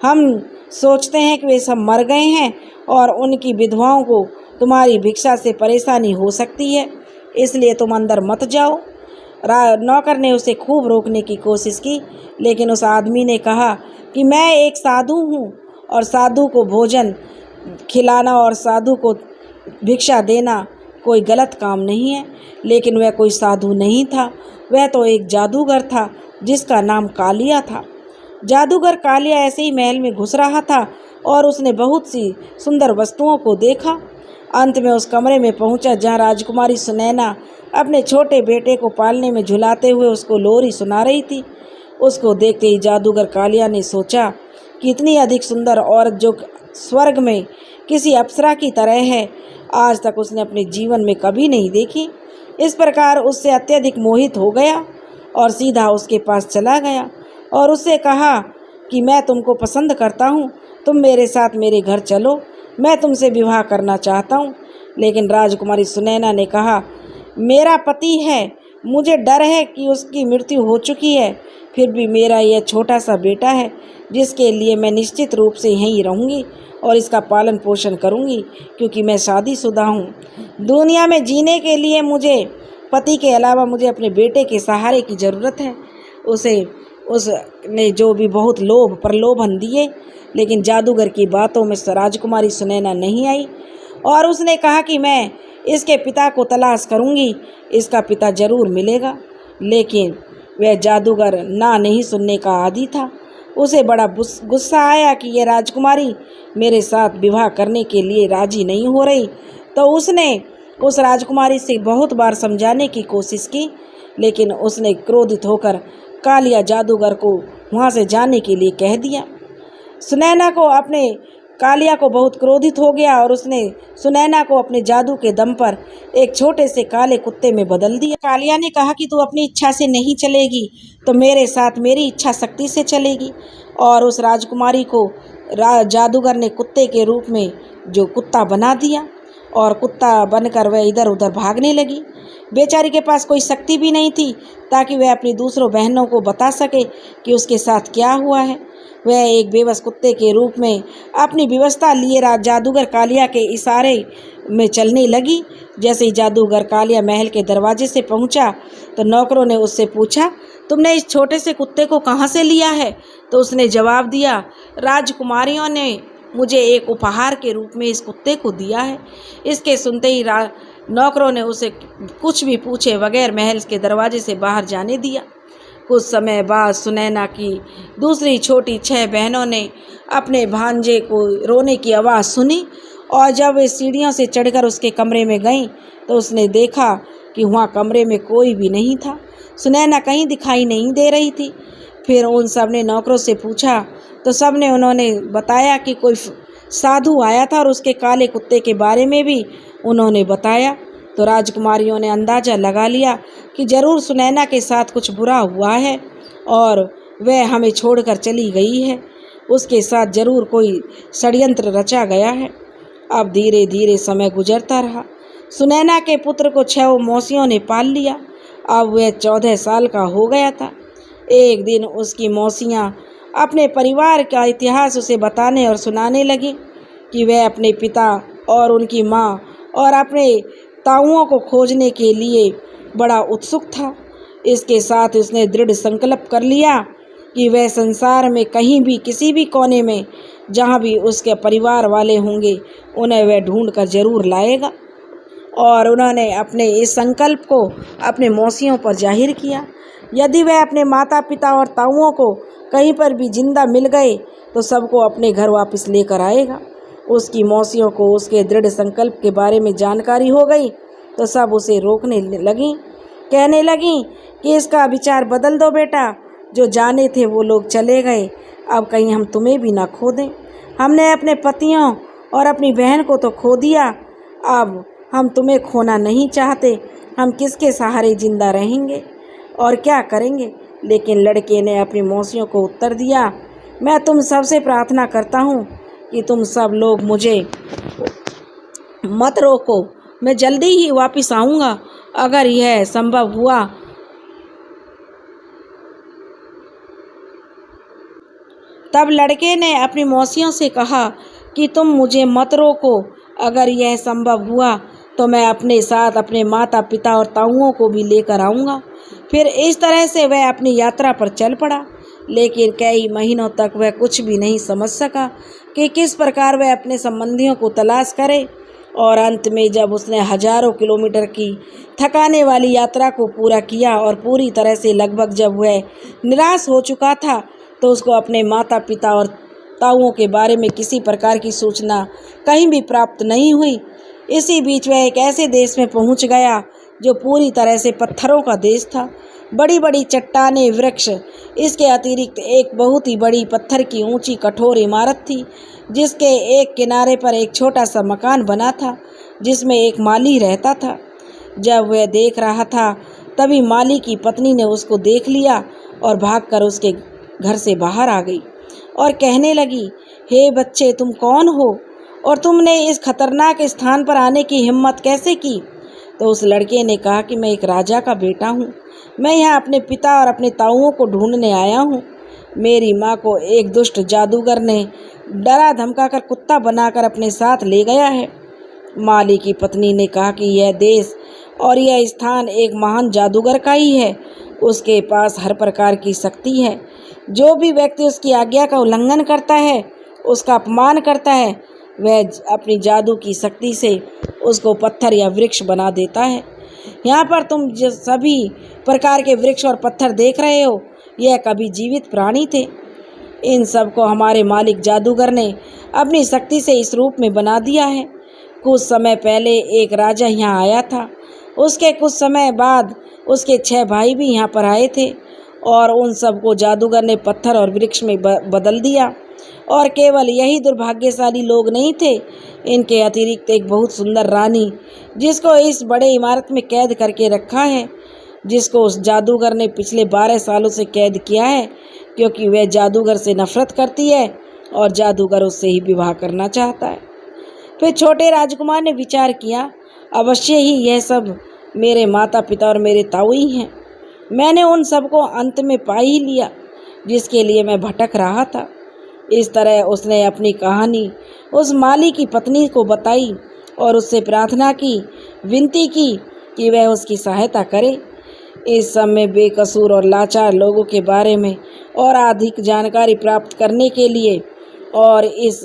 हम सोचते हैं कि वे सब मर गए हैं और उनकी विधवाओं को तुम्हारी भिक्षा से परेशानी हो सकती है, इसलिए तुम अंदर मत जाओ। नौकर ने उसे खूब रोकने की कोशिश की, लेकिन उस आदमी ने कहा कि मैं एक साधु हूँ और साधु को भोजन खिलाना और साधु को भिक्षा देना कोई गलत काम नहीं है। लेकिन वह कोई साधु नहीं था, वह तो एक जादूगर था जिसका नाम कालिया था। जादूगर कालिया ऐसे ही महल में घुस रहा था और उसने बहुत सी सुंदर वस्तुओं को देखा। अंत में उस कमरे में पहुंचा जहां राजकुमारी सुनैना अपने छोटे बेटे को पालने में झुलाते हुए उसको लोरी सुना रही थी। उसको देखते ही जादूगर कालिया ने सोचा कि इतनी अधिक सुंदर औरत जो स्वर्ग में किसी अप्सरा की तरह है, आज तक उसने अपने जीवन में कभी नहीं देखी। इस प्रकार उससे अत्यधिक मोहित हो गया और सीधा उसके पास चला गया और उससे कहा कि मैं तुमको पसंद करता हूँ, तुम मेरे साथ मेरे घर चलो, मैं तुमसे विवाह करना चाहता हूँ। लेकिन राजकुमारी सुनैना ने कहा, मेरा पति है, मुझे डर है कि उसकी मृत्यु हो चुकी है, फिर भी मेरा यह छोटा सा बेटा है जिसके लिए मैं निश्चित रूप से यहीं रहूँगी और इसका पालन पोषण करूँगी, क्योंकि मैं शादीशुदा हूँ। दुनिया में जीने के लिए मुझे पति के अलावा मुझे अपने बेटे के सहारे की ज़रूरत है। उसने जो भी बहुत प्रलोभन दिए, लेकिन जादूगर की बातों में राजकुमारी सुनैना नहीं आई और उसने कहा कि मैं इसके पिता को तलाश करूंगी, इसका पिता जरूर मिलेगा। लेकिन वह जादूगर ना नहीं सुनने का आदी था। उसे बड़ा गुस्सा आया कि यह राजकुमारी मेरे साथ विवाह करने के लिए राजी नहीं हो रही, तो उसने उस राजकुमारी से बहुत बार समझाने की कोशिश की, लेकिन उसने क्रोधित होकर कालिया जादूगर को वहाँ से जाने के लिए कह दिया। कालिया को बहुत क्रोधित हो गया और उसने सुनैना को अपने जादू के दम पर एक छोटे से काले कुत्ते में बदल दिया। कालिया ने कहा कि तू अपनी इच्छा से नहीं चलेगी तो मेरे साथ मेरी इच्छा शक्ति से चलेगी, और उस राजकुमारी को जादूगर ने कुत्ते के रूप में जो कुत्ता बना दिया और कुत्ता बनकर वह इधर उधर भागने लगी। बेचारी के पास कोई शक्ति भी नहीं थी ताकि वह अपनी दूसरों बहनों को बता सके कि उसके साथ क्या हुआ है। वह एक बेबस कुत्ते के रूप में अपनी व्यवस्था लिए जादूगर कालिया के इशारे में चलने लगी। जैसे ही जादूगर कालिया महल के दरवाजे से पहुंचा तो नौकरों ने उससे पूछा, तुमने इस छोटे से कुत्ते को कहाँ से लिया है? तो उसने जवाब दिया, राजकुमारियों ने मुझे एक उपहार के रूप में इस कुत्ते को दिया है। इसके सुनते ही नौकरों ने उसे कुछ भी पूछे बगैर महल के दरवाजे से बाहर जाने दिया। कुछ समय बाद सुनैना की दूसरी छोटी 6 बहनों ने अपने भांजे को रोने की आवाज़ सुनी और जब वे सीढ़ियों से चढ़कर उसके कमरे में गईं तो उसने देखा कि वहाँ कमरे में कोई भी नहीं था। सुनैना कहीं दिखाई नहीं दे रही थी। फिर उन सब ने नौकरों से पूछा तो सब ने उन्होंने बताया कि कोई साधु आया था और उसके काले कुत्ते के बारे में भी उन्होंने बताया। तो राजकुमारियों ने अंदाज़ा लगा लिया कि ज़रूर सुनैना के साथ कुछ बुरा हुआ है और वह हमें छोड़कर चली गई है। उसके साथ ज़रूर कोई षड्यंत्र रचा गया है। अब धीरे धीरे समय गुजरता रहा। सुनैना के पुत्र को 6 मौसियों ने पाल लिया। अब वह 14 साल का हो गया था। एक दिन उसकी मौसियाँ अपने परिवार का इतिहास उसे बताने और सुनाने लगी कि वह अपने पिता और उनकी माँ और अपने ताऊओं को खोजने के लिए बड़ा उत्सुक था। इसके साथ उसने दृढ़ संकल्प कर लिया कि वह संसार में कहीं भी किसी भी कोने में जहाँ भी उसके परिवार वाले होंगे उन्हें वह ढूंढ कर जरूर लाएगा। और उन्होंने अपने इस संकल्प को अपने मौसियों पर जाहिर किया। यदि वह अपने माता पिता और ताऊओं को कहीं पर भी जिंदा मिल गए तो सबको अपने घर वापस लेकर आएगा। उसकी मौसियों को उसके दृढ़ संकल्प के बारे में जानकारी हो गई तो सब उसे रोकने लगीं, कहने लगीं कि इसका विचार बदल दो बेटा, जो जाने थे वो लोग चले गए, अब कहीं हम तुम्हें भी ना खो दें। हमने अपने पतियों और अपनी बहन को तो खो दिया, अब हम तुम्हें खोना नहीं चाहते। हम किसके सहारे जिंदा रहेंगे और क्या करेंगे? लेकिन लड़के ने अपनी मौसियों को उत्तर दिया, मैं तुम सबसे प्रार्थना करता हूँ कि तुम सब लोग मुझे मत रोको, मैं जल्दी ही वापस आऊँगा। अगर यह संभव हुआ तब लड़के ने अपनी मौसियों से कहा कि तुम मुझे मत रोको, अगर यह संभव हुआ तो मैं अपने साथ अपने माता पिता और ताऊओं को भी लेकर आऊँगा। फिर इस तरह से वह अपनी यात्रा पर चल पड़ा। लेकिन कई महीनों तक वह कुछ भी नहीं समझ सका कि किस प्रकार वह अपने संबंधियों को तलाश करे। और अंत में जब उसने हजारों किलोमीटर की थकाने वाली यात्रा को पूरा किया और पूरी तरह से लगभग जब वह निराश हो चुका था तो उसको अपने माता पिता और ताऊओं के बारे में किसी प्रकार की सूचना कहीं भी प्राप्त नहीं हुई। इसी बीच वह एक ऐसे देश में पहुंच गया जो पूरी तरह से पत्थरों का देश था। बड़ी बड़ी चट्टानें, वृक्ष, इसके अतिरिक्त एक बहुत ही बड़ी पत्थर की ऊंची कठोर इमारत थी जिसके एक किनारे पर एक छोटा सा मकान बना था जिसमें एक माली रहता था। जब वह देख रहा था तभी माली की पत्नी ने उसको देख लिया और भागकर उसके घर से बाहर आ गई और कहने लगी, हे बच्चे, तुम कौन हो और तुमने इस खतरनाक स्थान पर आने की हिम्मत कैसे की? तो उस लड़के ने कहा कि मैं एक राजा का बेटा हूँ, मैं यहाँ अपने पिता और अपने ताऊओं को ढूंढने आया हूँ। मेरी माँ को एक दुष्ट जादूगर ने डरा धमकाकर कुत्ता बनाकर अपने साथ ले गया है। माली की पत्नी ने कहा कि यह देश और यह स्थान एक महान जादूगर का ही है, उसके पास हर प्रकार की शक्ति है। जो भी व्यक्ति उसकी आज्ञा का उल्लंघन करता है, उसका अपमान करता है, वह अपनी जादू की शक्ति से उसको पत्थर या वृक्ष बना देता है। यहाँ पर तुम जो सभी प्रकार के वृक्ष और पत्थर देख रहे हो, यह कभी जीवित प्राणी थे। इन सब को हमारे मालिक जादूगर ने अपनी शक्ति से इस रूप में बना दिया है। कुछ समय पहले एक राजा यहाँ आया था, उसके कुछ समय बाद उसके 6 भाई भी यहाँ पर आए थे और उन सबको जादूगर ने पत्थर और वृक्ष में बदल दिया। और केवल यही दुर्भाग्यशाली लोग नहीं थे, इनके अतिरिक्त एक बहुत सुंदर रानी जिसको इस बड़े इमारत में कैद करके रखा है, जिसको उस जादूगर ने पिछले 12 सालों से कैद किया है क्योंकि वह जादूगर से नफरत करती है और जादूगर उससे ही विवाह करना चाहता है। फिर छोटे राजकुमार ने विचार किया, अवश्य ही यह सब मेरे माता पिता और मेरे ताऊ ही हैं। मैंने उन सबको अंत में पा ही लिया जिसके लिए मैं भटक रहा था। इस तरह उसने अपनी कहानी उस माली की पत्नी को बताई और उससे प्रार्थना की, विनती की कि वह उसकी सहायता करे। इस समय बेकसूर और लाचार लोगों के बारे में और अधिक जानकारी प्राप्त करने के लिए और इस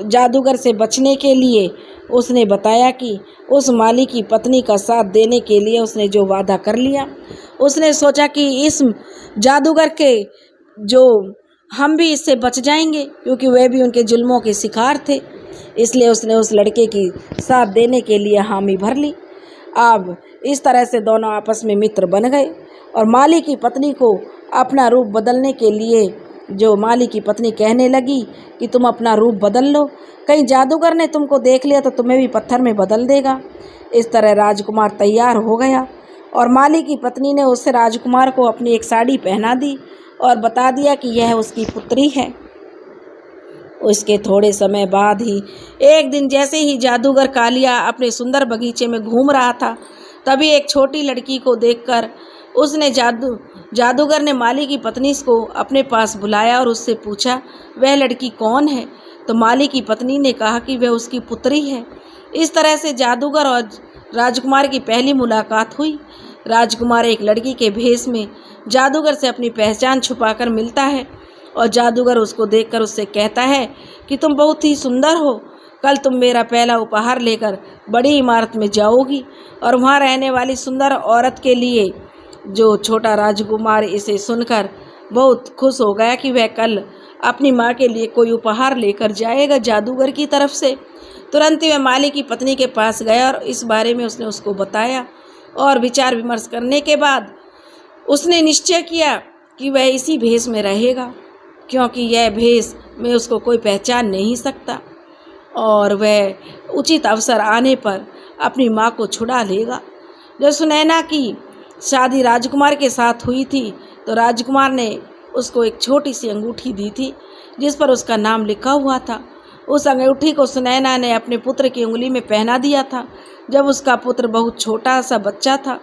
जादूगर से बचने के लिए उसने बताया कि उस माली की पत्नी का साथ देने के लिए उसने जो वादा कर लिया, उसने सोचा कि इस जादूगर के जो हम भी इससे बच जाएंगे क्योंकि वह भी उनके जुल्मों के शिकार थे, इसलिए उसने उस लड़के की साथ देने के लिए हामी भर ली। अब इस तरह से दोनों आपस में मित्र बन गए और माली की पत्नी को अपना रूप बदलने के लिए जो माली की पत्नी कहने लगी कि तुम अपना रूप बदल लो, कहीं जादूगर ने तुमको देख लिया तो तुम्हें भी पत्थर में बदल देगा। इस तरह राजकुमार तैयार हो गया और माली की पत्नी ने उससे राजकुमार को अपनी एक साड़ी पहना दी और बता दिया कि यह उसकी पुत्री है। उसके थोड़े समय बाद ही एक दिन जैसे ही जादूगर कालिया अपने सुंदर बगीचे में घूम रहा था, तभी एक छोटी लड़की को देखकर उसने जादूगर ने माली की पत्नी को अपने पास बुलाया और उससे पूछा, वह लड़की कौन है? तो माली की पत्नी ने कहा कि वह उसकी पुत्री है। इस तरह से जादूगर और राजकुमार की पहली मुलाकात हुई। राजकुमार एक लड़की के भेष में जादूगर से अपनी पहचान छुपाकर मिलता है और जादूगर उसको देखकर उससे कहता है कि तुम बहुत ही सुंदर हो। कल तुम मेरा पहला उपहार लेकर बड़ी इमारत में जाओगी और वहाँ रहने वाली सुंदर औरत के लिए। जो छोटा राजकुमार इसे सुनकर बहुत खुश हो गया कि वह कल अपनी माँ के लिए कोई उपहार लेकर जाएगा जादूगर की तरफ से। तुरंत ही वह माली की पत्नी के पास गया और इस बारे में उसने उसको बताया और विचार विमर्श करने के बाद उसने निश्चय किया कि वह इसी भेष में रहेगा, क्योंकि यह भेष में उसको कोई पहचान नहीं सकता और वह उचित अवसर आने पर अपनी माँ को छुड़ा लेगा। जब सुनैना की शादी राजकुमार के साथ हुई थी तो राजकुमार ने उसको एक छोटी सी अंगूठी दी थी जिस पर उसका नाम लिखा हुआ था। उस अंगूठी को सुनैना ने अपने पुत्र की उंगली में पहना दिया था जब उसका पुत्र बहुत छोटा सा बच्चा था।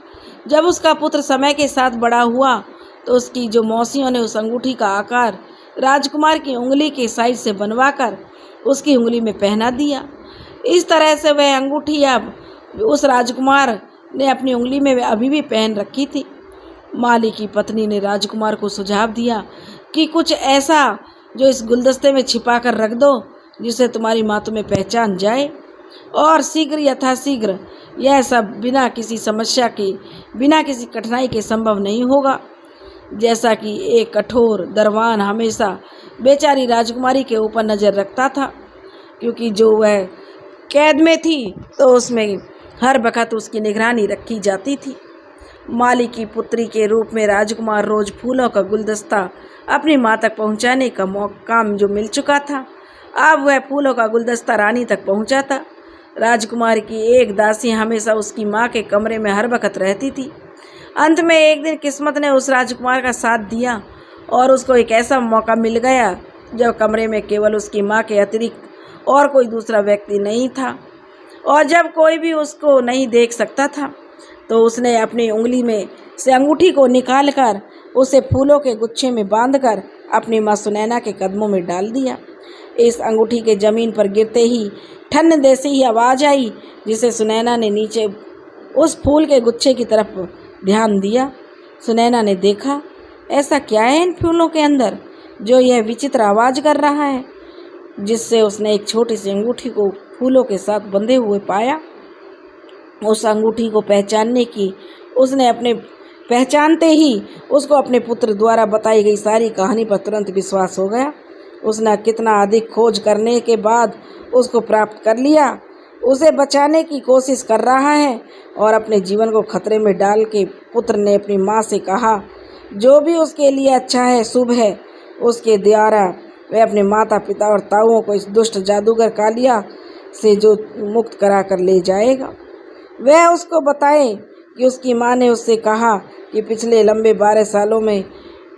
जब उसका पुत्र समय के साथ बड़ा हुआ तो उसकी जो मौसियों ने उस अंगूठी का आकार राजकुमार की उंगली के साइज से बनवाकर उसकी उंगली में पहना दिया। इस तरह से वह अंगूठी अब उस राजकुमार ने अपनी उंगली में अभी भी पहन रखी थी। माली की पत्नी ने राजकुमार को सुझाव दिया कि कुछ ऐसा जो इस गुलदस्ते में छिपा कर रख दो जिसे तुम्हारी माँ तुम्हें पहचान जाए और शीघ्र यथाशीघ्र। यह सब बिना किसी समस्या के, बिना किसी कठिनाई के संभव नहीं होगा। जैसा कि एक कठोर दरबान हमेशा बेचारी राजकुमारी के ऊपर नज़र रखता था, क्योंकि जो वह कैद में थी तो उसमें हर वक्त उसकी निगरानी रखी जाती थी। माली की पुत्री के रूप में राजकुमार रोज फूलों का गुलदस्ता अपनी माँ तक पहुँचाने का काम जो मिल चुका था, अब वह फूलों का गुलदस्ता रानी तक पहुँचा था। राजकुमार की एक दासी हमेशा उसकी माँ के कमरे में हर वक्त रहती थी। अंत में एक दिन किस्मत ने उस राजकुमार का साथ दिया और उसको एक ऐसा मौका मिल गया जब कमरे में केवल उसकी माँ के अतिरिक्त और कोई दूसरा व्यक्ति नहीं था और जब कोई भी उसको नहीं देख सकता था, तो उसने अपनी उंगली में से अंगूठी को निकालकर उसे फूलों के गुच्छे में बांधकर अपनी माँ सुनैना के कदमों में डाल दिया। इस अंगूठी के ज़मीन पर गिरते ही ठन जैसी ही आवाज़ आई, जिसे सुनैना ने नीचे उस फूल के गुच्छे की तरफ ध्यान दिया। सुनैना ने देखा, ऐसा क्या है इन फूलों के अंदर जो यह विचित्र आवाज़ कर रहा है, जिससे उसने एक छोटी सी अंगूठी को फूलों के साथ बंधे हुए पाया। उस अंगूठी को पहचानने की उसने अपने पहचानते ही उसको अपने पुत्र द्वारा बताई गई सारी कहानी पर तुरंत विश्वास हो गया। उसने कितना अधिक खोज करने के बाद उसको प्राप्त कर लिया। उसे बचाने की कोशिश कर रहा है और अपने जीवन को खतरे में डाल के पुत्र ने अपनी माँ से कहा, जो भी उसके लिए अच्छा है, शुभ है, उसके द्वारा वह अपने माता पिता और ताऊओं को इस दुष्ट जादूगर कालिया से जो मुक्त करा कर ले जाएगा। वह उसको बताए कि उसकी माँ ने उससे कहा कि पिछले लंबे 12 सालों में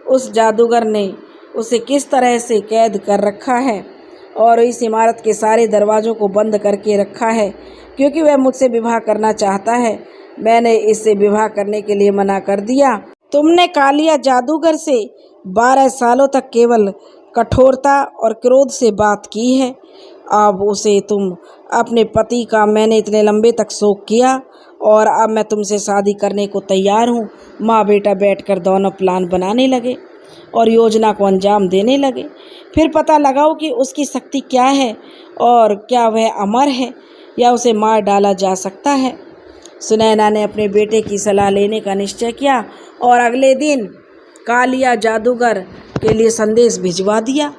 उस जादूगर ने उसे किस तरह से कैद कर रखा है और इस इमारत के सारे दरवाज़ों को बंद करके रखा है, क्योंकि वह मुझसे विवाह करना चाहता है। मैंने इससे विवाह करने के लिए मना कर दिया। तुमने कालिया जादूगर से 12 सालों तक केवल कठोरता और क्रोध से बात की है। अब उसे तुम अपने पति का मैंने इतने लंबे तक शोक किया और अब मैं तुमसे शादी करने को तैयार हूँ। माँ बेटा बैठकर दोनों प्लान बनाने लगे और योजना को अंजाम देने लगे। फिर पता लगाओ कि उसकी शक्ति क्या है और क्या वह अमर है या उसे मार डाला जा सकता है। सुनैना ने अपने बेटे की सलाह लेने का निश्चय किया और अगले दिन कालिया जादूगर के लिए संदेश भिजवा दिया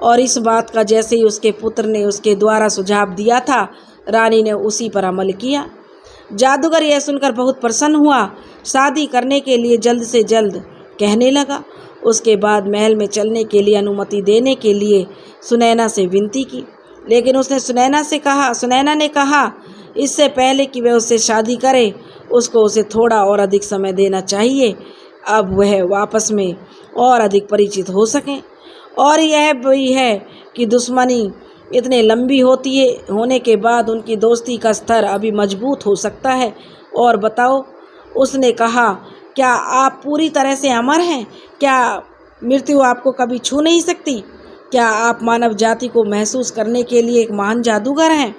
और इस बात का जैसे ही उसके पुत्र ने उसके द्वारा सुझाव दिया था, रानी ने उसी पर अमल किया। जादूगर यह सुनकर बहुत प्रसन्न हुआ, शादी करने के लिए जल्द से जल्द कहने लगा। उसके बाद महल में चलने के लिए अनुमति देने के लिए सुनैना से विनती की, लेकिन उसने सुनैना ने कहा इससे पहले कि वह उससे शादी करे उसको उसे थोड़ा और अधिक समय देना चाहिए, अब वह आपस में और अधिक परिचित हो सकें। और यह भी है कि दुश्मनी इतने लंबी होने के बाद उनकी दोस्ती का स्तर अभी मजबूत हो सकता है। और बताओ, उसने कहा, क्या आप पूरी तरह से अमर हैं? क्या मृत्यु आपको कभी छू नहीं सकती? क्या आप मानव जाति को महसूस करने के लिए एक महान जादूगर हैं?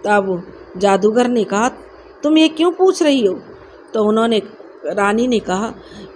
तब जादूगर ने कहा, तुम ये क्यों पूछ रही हो? तो उन्होंने रानी ने कहा,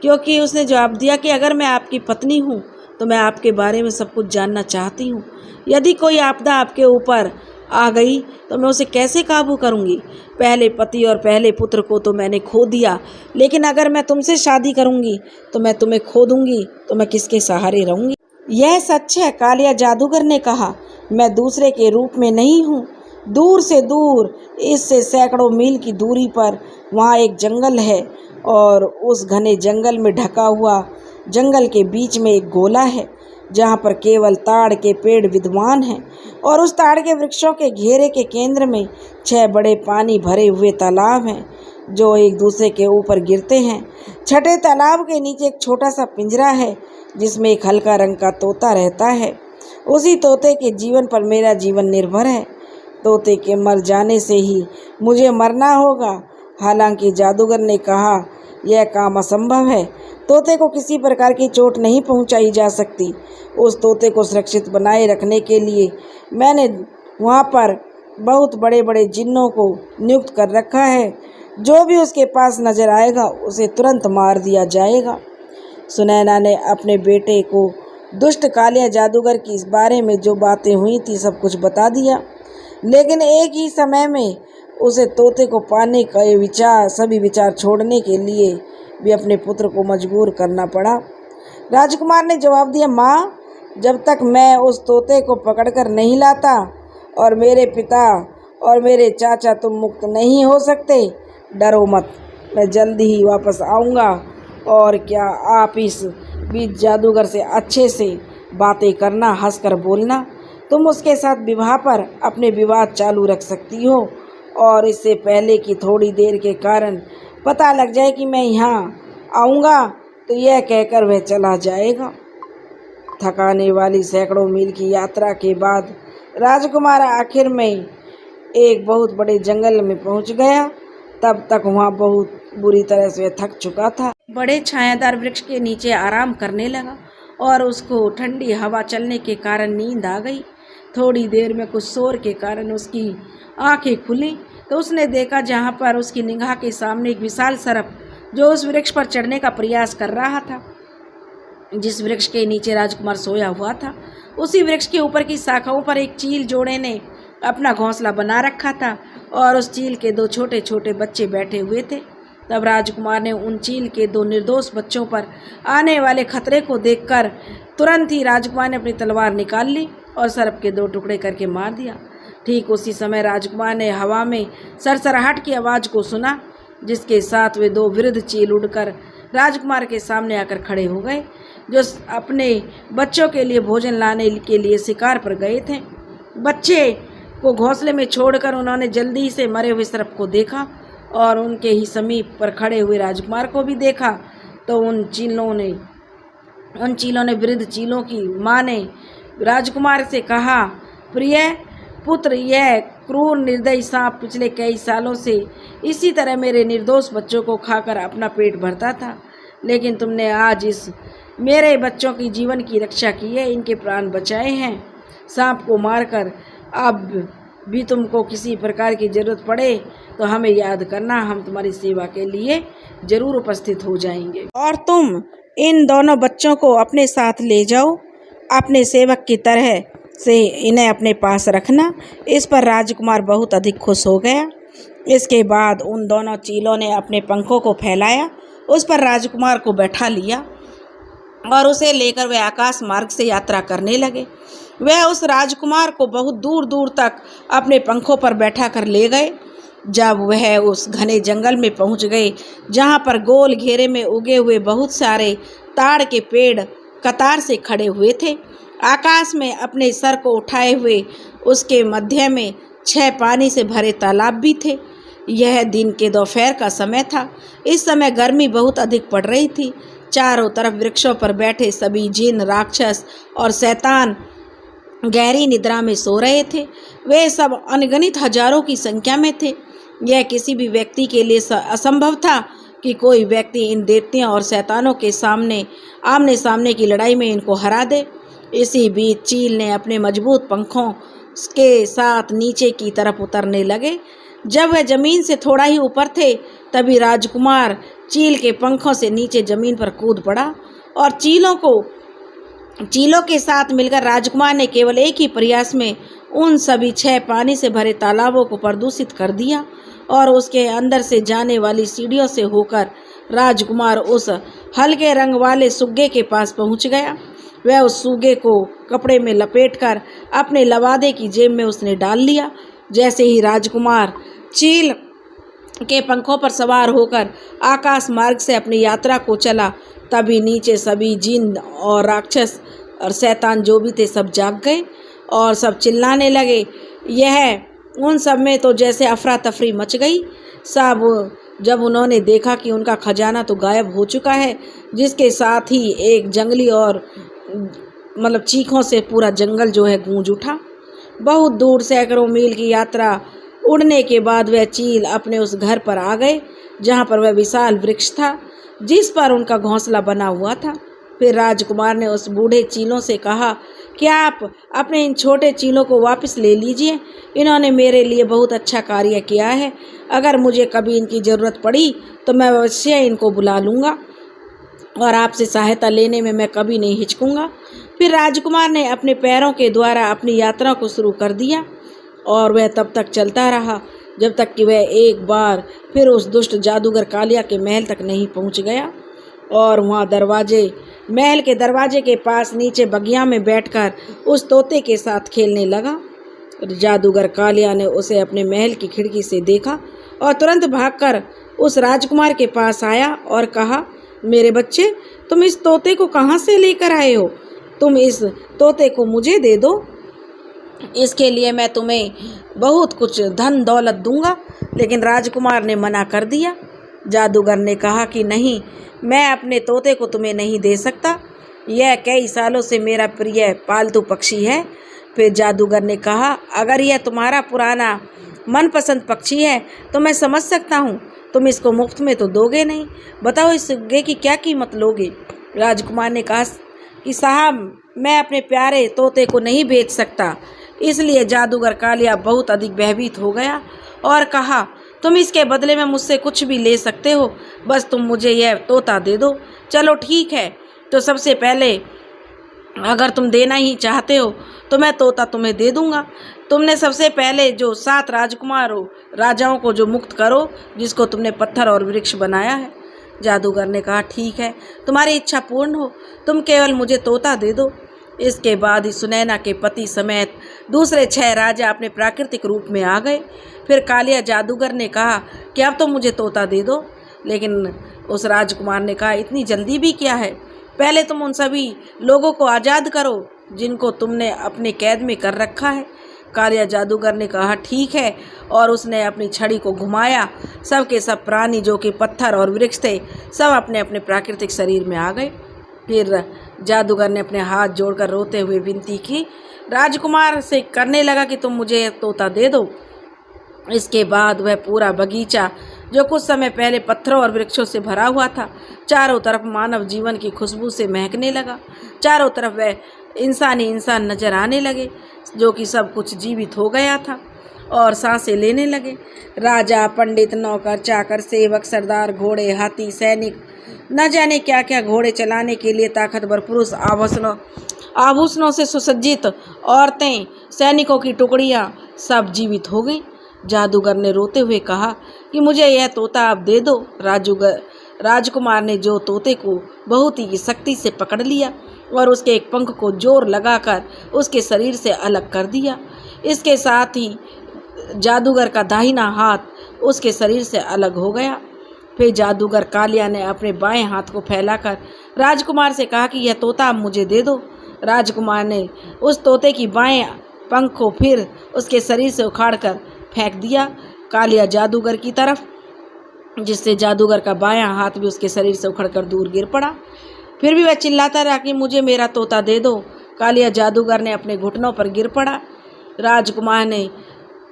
क्योंकि उसने जवाब दिया कि अगर मैं आपकी पत्नी हूँ तो मैं आपके बारे में सब कुछ जानना चाहती हूँ। यदि कोई आपदा आपके ऊपर आ गई तो मैं उसे कैसे काबू करूँगी? पहले पति और पहले पुत्र को तो मैंने खो दिया, लेकिन अगर मैं तुमसे शादी करूँगी तो मैं तुम्हें खो दूँगी, तो मैं किसके सहारे रहूँगी? यह सच है, कालिया जादूगर ने कहा। मैं दूसरे के रूप में नहीं हूँ। दूर से दूर, इससे सैकड़ों मील की दूरी पर वहाँ एक जंगल है, और उस घने जंगल में ढका हुआ जंगल के बीच में एक गोला है, जहाँ पर केवल ताड़ के पेड़ विद्यमान हैं, और उस ताड़ के वृक्षों के घेरे के केंद्र में 6 बड़े पानी भरे हुए तालाब हैं, जो एक दूसरे के ऊपर गिरते हैं। छठे तालाब के नीचे एक छोटा सा पिंजरा है, जिसमें एक हल्का रंग का तोता रहता है। उसी तोते के जीवन पर मेरा जीवन निर्भर है। तोते के मर जाने से ही मुझे मरना होगा। हालांकि जादूगर ने कहा, यह काम असंभव है। तोते को किसी प्रकार की चोट नहीं पहुंचाई जा सकती। उस तोते को सुरक्षित बनाए रखने के लिए मैंने वहां पर बहुत बड़े बड़े जिन्नों को नियुक्त कर रखा है। जो भी उसके पास नजर आएगा उसे तुरंत मार दिया जाएगा। सुनैना ने अपने बेटे को दुष्ट कालिया जादूगर की इस बारे में जो बातें हुई थी सब कुछ बता दिया, लेकिन एक ही समय में उसे तोते को पाने का सभी विचार छोड़ने के लिए भी अपने पुत्र को मजबूर करना पड़ा। राजकुमार ने जवाब दिया, माँ, जब तक मैं उस तोते को पकड़कर नहीं लाता और मेरे पिता और मेरे चाचा तुम मुक्त नहीं हो सकते। डरो मत, मैं जल्दी ही वापस आऊँगा। और क्या आप इस बीच जादूगर से अच्छे से बातें करना, हंसकर बोलना। तुम उसके साथ विवाह पर अपने विवाद चालू रख सकती हो, और इससे पहले कि थोड़ी देर के कारण पता लग जाए कि मैं यहाँ आऊँगा, तो यह कहकर वह चला जाएगा। थकाने वाली सैकड़ों मील की यात्रा के बाद राजकुमार आखिर में एक बहुत बड़े जंगल में पहुँच गया। तब तक वहाँ बहुत बुरी तरह से थक चुका था। बड़े छायादार वृक्ष के नीचे आराम करने लगा, और उसको ठंडी हवा चलने के कारण नींद आ गई। थोड़ी देर में कुछ शोर के कारण उसकी आंखें खुली, तो उसने देखा जहाँ पर उसकी निगाह के सामने एक विशाल सर्प जो उस वृक्ष पर चढ़ने का प्रयास कर रहा था। जिस वृक्ष के नीचे राजकुमार सोया हुआ था, उसी वृक्ष के ऊपर की शाखाओं पर एक चील जोड़े ने अपना घोंसला बना रखा था, और उस चील के 2 छोटे छोटे बच्चे बैठे हुए थे। तब राजकुमार ने उन चील के 2 निर्दोष बच्चों पर आने वाले खतरे को देखकर तुरंत ही राजकुमार ने अपनी तलवार निकाल ली और सर्प के 2 टुकड़े करके मार दिया। ठीक उसी समय राजकुमार ने हवा में सरसराहट की आवाज़ को सुना, जिसके साथ वे 2 वृद्ध चील उड़कर राजकुमार के सामने आकर खड़े हो गए, जो अपने बच्चों के लिए भोजन लाने के लिए शिकार पर गए थे। बच्चे को घोंसले में छोड़कर उन्होंने जल्दी से मरे हुए सर्प को देखा, और उनके ही समीप पर खड़े हुए राजकुमार को भी देखा। तो उन चीलों ने वृद्ध चीलों की माँ ने राजकुमार से कहा, प्रिय पुत्र, यह क्रूर निर्दयी सांप पिछले कई सालों से इसी तरह मेरे निर्दोष बच्चों को खाकर अपना पेट भरता था, लेकिन तुमने आज इस मेरे बच्चों की जीवन की रक्षा की है, इनके प्राण बचाए हैं। सांप को मारकर अब भी तुमको किसी प्रकार की ज़रूरत पड़े तो हमें याद करना, हम तुम्हारी सेवा के लिए ज़रूर उपस्थित हो जाएंगे। और तुम इन दोनों बच्चों को अपने साथ ले जाओ, अपने सेवक की तरह से इन्हें अपने पास रखना। इस पर राजकुमार बहुत अधिक खुश हो गया। इसके बाद उन दोनों चीलों ने अपने पंखों को फैलाया, उस पर राजकुमार को बैठा लिया और उसे लेकर वे आकाश मार्ग से यात्रा करने लगे। वह उस राजकुमार को बहुत दूर दूर तक अपने पंखों पर बैठा कर ले गए। जब वह उस घने जंगल में पहुंच गए, जहां पर गोल घेरे में उगे हुए बहुत सारे ताड़ के पेड़ कतार से खड़े हुए थे, आकाश में अपने सर को उठाए हुए उसके मध्य में 6 पानी से भरे तालाब भी थे। यह दिन के दोपहर का समय था। इस समय गर्मी बहुत अधिक पड़ रही थी। चारों तरफ वृक्षों पर बैठे सभी जिन, राक्षस और शैतान गहरी निद्रा में सो रहे थे। वे सब अनगिनत हजारों की संख्या में थे। यह किसी भी व्यक्ति के लिए असंभव था कि कोई व्यक्ति इन देवताओं और शैतानों के सामने आमने सामने की लड़ाई में इनको हरा दे। इसी बीच चील ने अपने मजबूत पंखों के साथ नीचे की तरफ उतरने लगे। जब वह जमीन से थोड़ा ही ऊपर थे, तभी राजकुमार चील के पंखों से नीचे जमीन पर कूद पड़ा और चीलों के साथ मिलकर राजकुमार ने केवल एक ही प्रयास में उन सभी 6 पानी से भरे तालाबों को प्रदूषित कर दिया और उसके अंदर से जाने वाली सीढ़ियों से होकर राजकुमार उस हल्के रंग वाले सुग्गे के पास पहुंच गया। वह उस सुग्गे को कपड़े में लपेटकर अपने लवादे की जेब में उसने डाल लिया। जैसे ही राजकुमार चील के पंखों पर सवार होकर आकाश मार्ग से अपनी यात्रा को चला, तभी नीचे सभी जिन और राक्षस और शैतान जो भी थे सब जाग गए और सब चिल्लाने लगे। उन सब में तो जैसे अफरा तफरी मच गई। सब जब उन्होंने देखा कि उनका खजाना तो गायब हो चुका है, जिसके साथ ही एक जंगली और चीखों से पूरा जंगल जो है गूंज उठा। बहुत दूर सैकड़ों मील की यात्रा उड़ने के बाद वह चील अपने उस घर पर आ गए जहाँ पर वह विशाल वृक्ष था जिस पर उनका घोंसला बना हुआ था। फिर राजकुमार ने उस बूढ़े चीलों से कहा कि आप अपने इन छोटे चीलों को वापस ले लीजिए। इन्होंने मेरे लिए बहुत अच्छा कार्य किया है। अगर मुझे कभी इनकी ज़रूरत पड़ी तो मैं अवश्य इनको बुला लूँगा और आपसे सहायता लेने में मैं कभी नहीं हिचकूँगा। फिर राजकुमार ने अपने पैरों के द्वारा अपनी यात्रा को शुरू कर दिया और वह तब तक चलता रहा जब तक कि वह एक बार फिर उस दुष्ट जादूगर कालिया के महल तक नहीं पहुंच गया और वहां महल के दरवाजे के पास नीचे बगिया में बैठकर उस तोते के साथ खेलने लगा। जादूगर कालिया ने उसे अपने महल की खिड़की से देखा और तुरंत भागकर उस राजकुमार के पास आया और कहा, मेरे बच्चे, तुम इस तोते को कहाँ से लेकर आए हो? तुम इस तोते को मुझे दे दो, इसके लिए मैं तुम्हें बहुत कुछ धन दौलत दूंगा। लेकिन राजकुमार ने मना कर दिया। जादूगर ने कहा कि नहीं, मैं अपने तोते को तुम्हें नहीं दे सकता। यह कई सालों से मेरा प्रिय पालतू पक्षी है। फिर जादूगर ने कहा, अगर यह तुम्हारा पुराना मनपसंद पक्षी है तो मैं समझ सकता हूँ, तुम इसको मुफ्त में तो दोगे नहीं। बताओ इस सुग्गे की क्या कीमत लोगे? राजकुमार ने कहा कि साहब, मैं अपने प्यारे तोते को नहीं बेच सकता। इसलिए जादूगर कालिया बहुत अधिक भयभीत हो गया और कहा, तुम इसके बदले में मुझसे कुछ भी ले सकते हो, बस तुम मुझे यह तोता दे दो। चलो ठीक है, तो सबसे पहले अगर तुम देना ही चाहते हो तो मैं तोता तुम्हें दे दूंगा। तुमने सबसे पहले जो 7 राजाओं को जो मुक्त करो, जिसको तुमने पत्थर और वृक्ष बनाया है। जादूगर ने कहा, ठीक है, तुम्हारी इच्छा पूर्ण हो, तुम केवल मुझे तोता दे दो। इसके बाद ही सुनैना के पति समेत दूसरे 6 राजा अपने प्राकृतिक रूप में आ गए। फिर कालिया जादूगर ने कहा कि अब तो मुझे तोता दे दो। लेकिन उस राजकुमार ने कहा, इतनी जल्दी भी क्या है, पहले तुम उन सभी लोगों को आज़ाद करो जिनको तुमने अपने कैद में कर रखा है। कालिया जादूगर ने कहा, ठीक है, और उसने अपनी छड़ी को घुमाया। सब के सब प्राणी जो कि पत्थर और वृक्ष थे, सब अपने अपने प्राकृतिक शरीर में आ गए। फिर जादूगर ने अपने हाथ जोड़कर रोते हुए विनती की, राजकुमार से करने लगा कि तुम मुझे तोता दे दो। इसके बाद वह पूरा बगीचा जो कुछ समय पहले पत्थरों और वृक्षों से भरा हुआ था, चारों तरफ मानव जीवन की खुशबू से महकने लगा। चारों तरफ वह इंसान नजर आने लगे, जो कि सब कुछ जीवित हो गया था और सांसें लेने लगे। राजा, पंडित, नौकर, चाकर, सेवक, सरदार, घोड़े, हाथी, सैनिक, न जाने क्या क्या घोड़े चलाने के लिए ताकतवर पुरुष, आभूषणों से सुसज्जित औरतें, सैनिकों की टुकड़ियाँ सब जीवित हो गईं। जादूगर ने रोते हुए कहा कि मुझे यह तोता आप दे दो। राजकुमार ने जो तोते को बहुत ही शक्ति से पकड़ लिया और उसके एक पंख को जोर लगाकर उसके शरीर से अलग कर दिया। इसके साथ ही जादूगर का दाहिना हाथ उसके शरीर से अलग हो गया। फिर जादूगर कालिया ने अपने बाएं हाथ को फैलाकर राजकुमार से कहा कि यह तोता आप मुझे दे दो। राजकुमार ने उस तोते की बाएं पंख को फिर उसके शरीर से उखाड़कर फेंक दिया कालिया जादूगर की तरफ, जिससे जादूगर का बायां हाथ भी उसके शरीर से उखड़कर दूर गिर पड़ा। फिर भी वह चिल्लाता रहा कि मुझे मेरा तोता दे दो। कालिया जादूगर ने अपने घुटनों पर गिर पड़ा। राजकुमार ने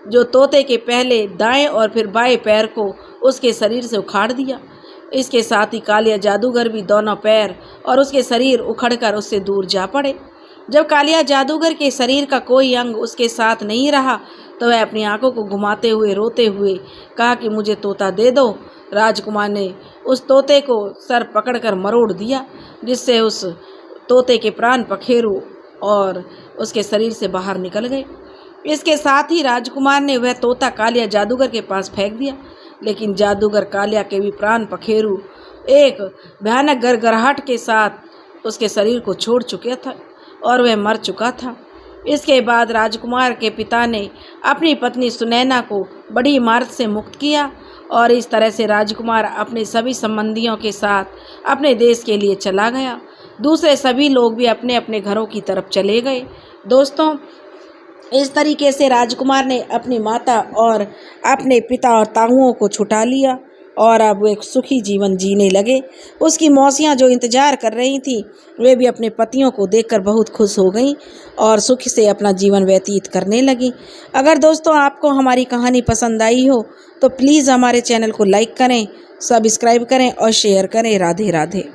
जो तोते के पहले दाएं और फिर बाएं पैर को उसके शरीर से उखाड़ दिया। इसके साथ ही कालिया जादूगर भी दोनों पैर और उसके शरीर उखड़कर उससे दूर जा पड़े। जब कालिया जादूगर के शरीर का कोई अंग उसके साथ नहीं रहा तो वह अपनी आंखों को घुमाते हुए रोते हुए कहा कि मुझे तोता दे दो। राजकुमार ने उस तोते को सर पकड़कर मरोड़ दिया, जिससे उस तोते के प्राण पखेरु और उसके शरीर से बाहर निकल गए। इसके साथ ही राजकुमार ने वह तोता कालिया जादूगर के पास फेंक दिया, लेकिन जादूगर कालिया के भी प्राण पखेरु एक भयानक गड़गड़ाहट के साथ उसके शरीर को छोड़ चुका था और वह मर चुका था। इसके बाद राजकुमार के पिता ने अपनी पत्नी सुनैना को बड़ी इमारत से मुक्त किया और इस तरह से राजकुमार अपने सभी संबंधियों के साथ अपने देश के लिए चला गया। दूसरे सभी लोग भी अपने अपने घरों की तरफ चले गए। दोस्तों, इस तरीके से राजकुमार ने अपनी माता और अपने पिता और ताऊओं को छुटा लिया और अब वो एक सुखी जीवन जीने लगे। उसकी मौसियाँ जो इंतज़ार कर रही थीं, वे भी अपने पतियों को देखकर बहुत खुश हो गईं और सुख से अपना जीवन व्यतीत करने लगीं। अगर दोस्तों आपको हमारी कहानी पसंद आई हो तो प्लीज़ हमारे चैनल को लाइक करें, सब्सक्राइब करें और शेयर करें। राधे राधे।